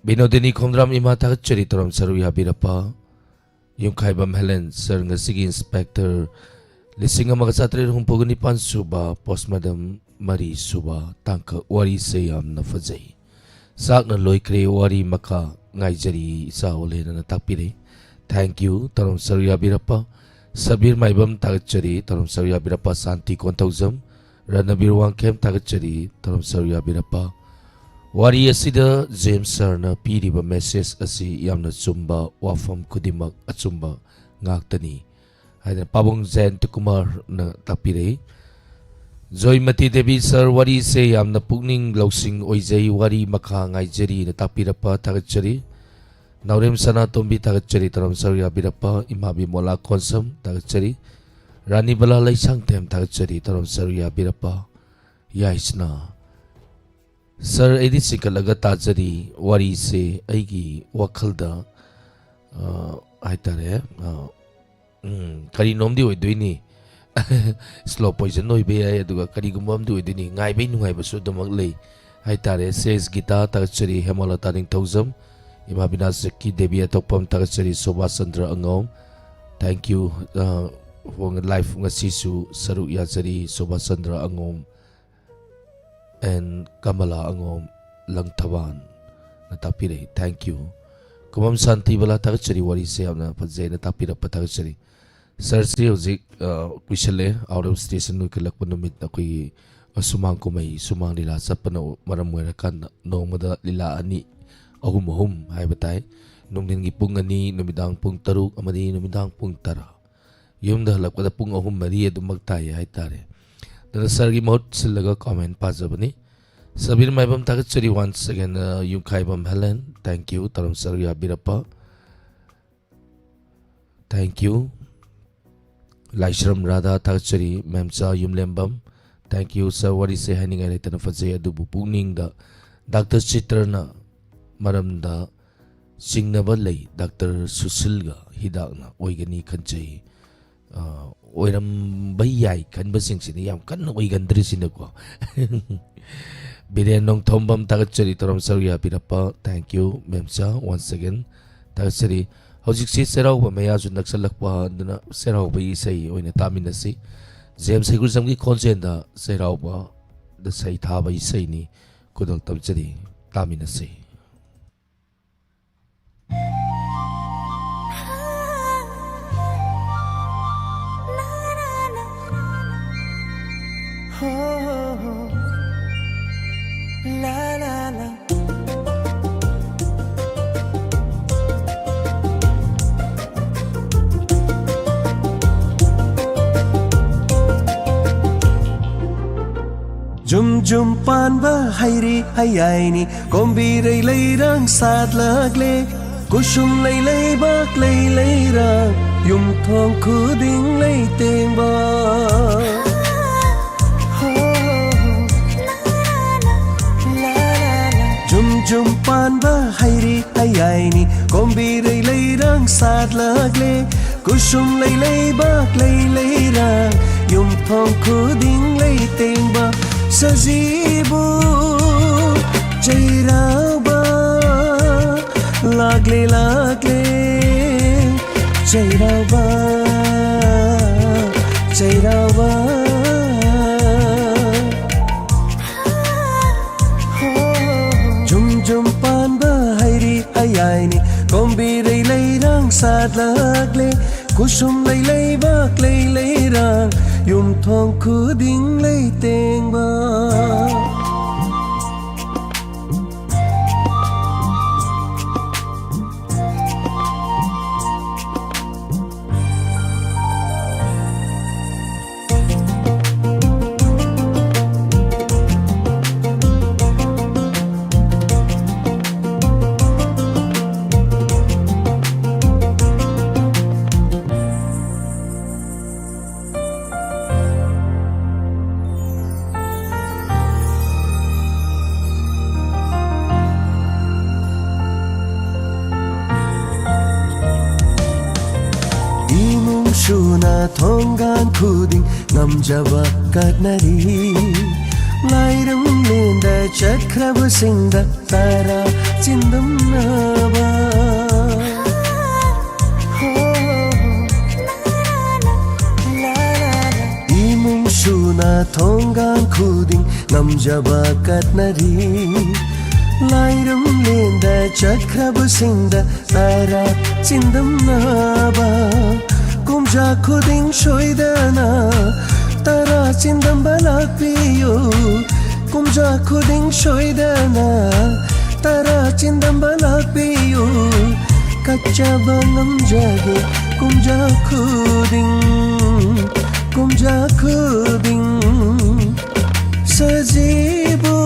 Binodini Kondram ima tagachari taram sawi habirapa yung kaibam Helen sir nga sige Inspector Lising ang makasatrir humpuganipan suba Post Madam Marie suba tangka wari sayam na fazay. Sak na loy kre wari maka ngay jari sa uli na natapire. Thank you tarom sarya birapa. Sabir maibam tagat jari tarom sarya birapa santi kontawzam. Ranabir wangkem tagat jari tarom sarya birapa. Wari asida James sir na piri ba message asi yam na sumba wafam kudimak at sumba ngaktani. Ay pabong Zain Kumar na tapire. Joy Mati Devi sir wari se yam na pugning lausing oijay wari maka ngay jari na tapira pa tagat jari. Naurem sana tombi tagat jari taram sir yabira pa imabi mola konsum tagat jari. Rani balalay sang tem tagat jari taram sir yabira pa yais na. Sir edit si kalaga tajari wari se aigi wakalda ay tare kari nomdi oidoy ni slow poison no ibe ay aduga kari gumam di oidoy ni ngay bay nungay baso dumaglay ay tare says gita tagatsari hemala taring tauzam ima binasaki debi atokpam tagatsari Sobasandra Angom thank you for life nga sisu saru yazari Sobasandra Angom and Kamala Angom Langtawan natapire thank you kumam santi bala tagatsari wari sayam na padzay natapira pa tagatsari Sir Sri Hozik kuisale out of station no kilak panumit na kuy sumang kumay sumang nila sa panaw maramuera kan no mada lila ani ahum hay batay nung ningipung ani numidang pung taruk amani numidang pung tara yung dahalap kada pung ahum Maria dumagtay hay tare सरगी महूट सिल्लगा comment पाजबनी सबीर माइबम थागतचरी once again Yumkhaibam Helen thank you तरम सरगी हाबिरप्पा thank you Laishram Radha थागतचरी Memcha Yumlembam thank you sir वरी से हैनिंग लेतन फजे अदुबु पुनिंग दा डॉक्टर चित्रना मरमदा सिंगनबा लई डॉक्टर सुशीलगा हिदाकना ओइगनी खंजई ओइरम याई खनबसिंगसिनी याम कन्न ओइगंद्रिसिनको बिरेन नोंग थोंबम तागचरी तोरम सरगी हाबिरप्पा thank you Memcha once again तागचरी हौजिकसी सेराउबा मयाजु नक्सलकपा दुना सेराउबा इसै ओइना तामिनसी जेम्स हेगुरजमगी खोंजेंदा सेराउबा द सै थाबा इसैनी कुदल तमचरी तामिनसी La la la. Jum jum pan ba hairi hayaini kombirai leirang sad lagle kusum lei lei bak lei leirang yum thong khuding lei teng ba Jum pan ba hairi hayaini kombirai leirang sad lagle kusum lei lei bak lei leirang yum thong khuding lei teng ba sajibu jairau ba lagle lagle jairau ba jairau ba Jum pan ba hairi hayaini kombirai leirang sad lagle kusum lei lei bak lei leirang yum thong khuding lei teng ba Shuna thongan khuding ngamjaba kadnari Lairam lenda chakraba singda tara chindam naba Imum shuna thongan khuding ngamjaba kadnari Lairam lenda chakraba singda tara chindam naba Kumja khuding shoidana tara chindam balakpiyo Kumja khuding shoidana tara chindam balakpiyo Kacha bangam jage kumja khuding Sajibu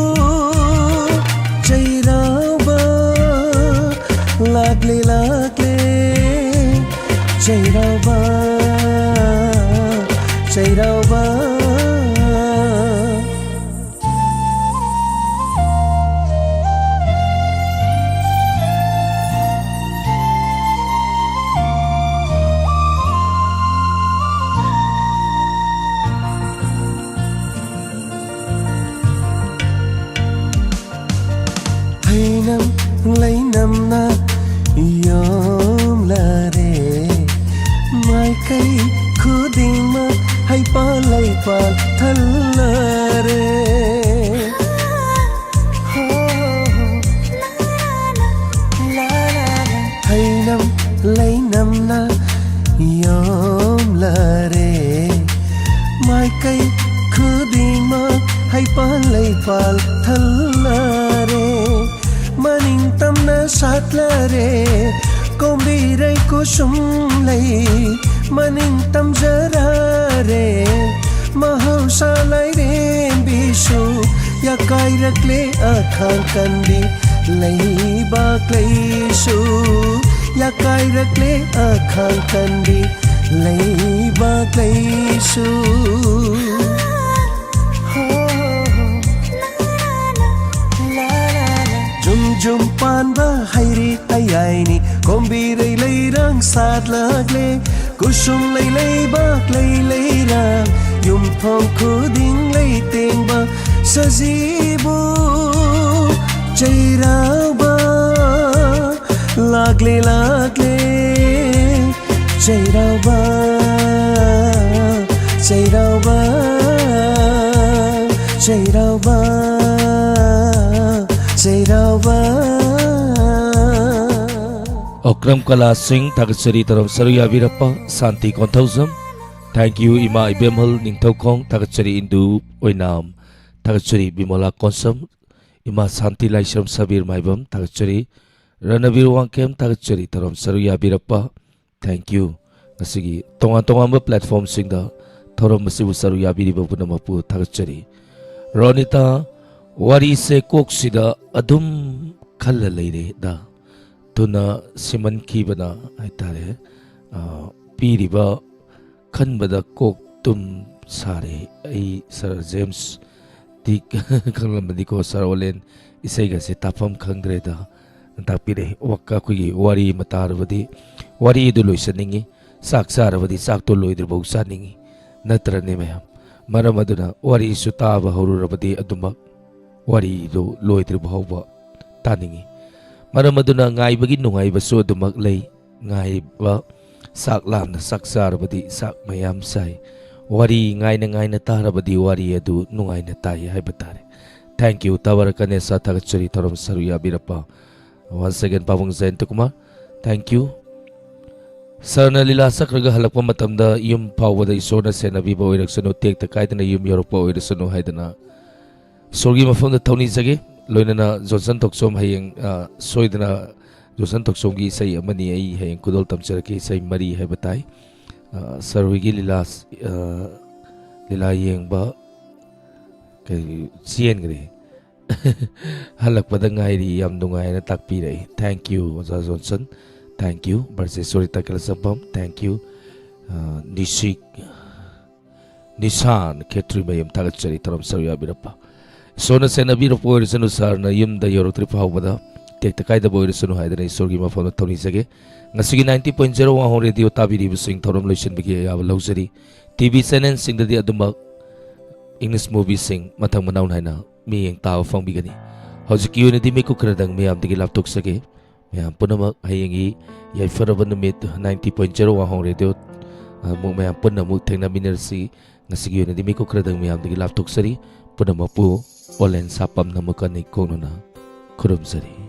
jairau ba lagle lagle jairau ba jairau ba Hainam lainam na yom la re mai kai khuding ma hai pa lai pa thal la re Hainam lainam na yom la re mai kai khuding ma hai pa lai pa thal la re Maning tam na sat la re kombirai kusum lai maning tam jara re mahausalay rin bisu yakay rakle akhang kandi laibak laisu yakay rakle akhang kandi laibak laisu Jum panba hairi ayaini kombirai leirang sat lagle kusum lei lei bak lei leirang yum thong khuding lei teng ba sajibu chairau ba lagle lagle chairau ba chairau ba chairau ba Okram Kala Singh Tagasari Taram Saruya Virapa Santi Kontausam. Thank you Ima Ibemhal Ningthaukong Tagasari Indu Oinam Tagasari Bimola Konsam Ima Santi Laisram Sabir Maibam Tagasari Ranavir Wangkem Tagasari Taram Saruya Virapa. Thank you. Nasigi tongan ba platform singda Taram Masibu Saruya Viriba Punamapu Tagasari Ronita Wari se kok sida adum khalla leire da tuna siman kibana haitare piriba khanbada kok tum sare ai Sir James di khanglamadi ko Sir Olen isai ga se tapam khangre da tapire wakka kugi wari matarwadi wari du loisaningi sak sarwadi sak to loidir bau saningi natrane mayam maramaduna wari sutaba horurabadi aduma wari do loidir bahawba taningi maramaduna ngaibagi nungaiba so dumak lay ngaiba sak lamna sak sarabadi sak mayam sai wari ngai na tarabadi wari adu nungai na tayo haibatare. Thank you tawarakane sa Tagasari Taram Saruya Virapa. Once again Pavong Zain Tukuma, thank you. Sa nalilasak raga halakpa matamda yung pawada iso na senabiba oiraksano tek takay na yung Europa oiraksano haidana Sorgi mafam na tawni sage loina na Johnson Toksom hayang soidana Johnson Toksom gi say amani ay hayang kudol tamsara ki say mari hay batay sarwigi lilayeng ba kay siyen gre halak padang ngairi yam dungay na takpiray. Thank you Johnson, thank you Barse Sorita Kalasabam, thank you Nisan Ketri Mayam Tagasari Taram Saruya Virapa. So na senabi po rin sar na yun da yoro trip hawada tek takay da boy rin hay da na isorgi mafam na tawni sage nga sige 90.0 ang radio tabi di busing torom lotion bigi yaw lawsari TV senen sing da di adumak English movie sing matang manaw na mi yang tao fang bigani hawzik yun na di may kukradang miyam di laptok sage miyam po na hayangi yay faraban na mit 90.0 ang radio miyam po na muteng na minersi nga sige yun na di may kukradang miyam di laptok sari po na mapu Olen sapam na mekanik kono na kurumsari.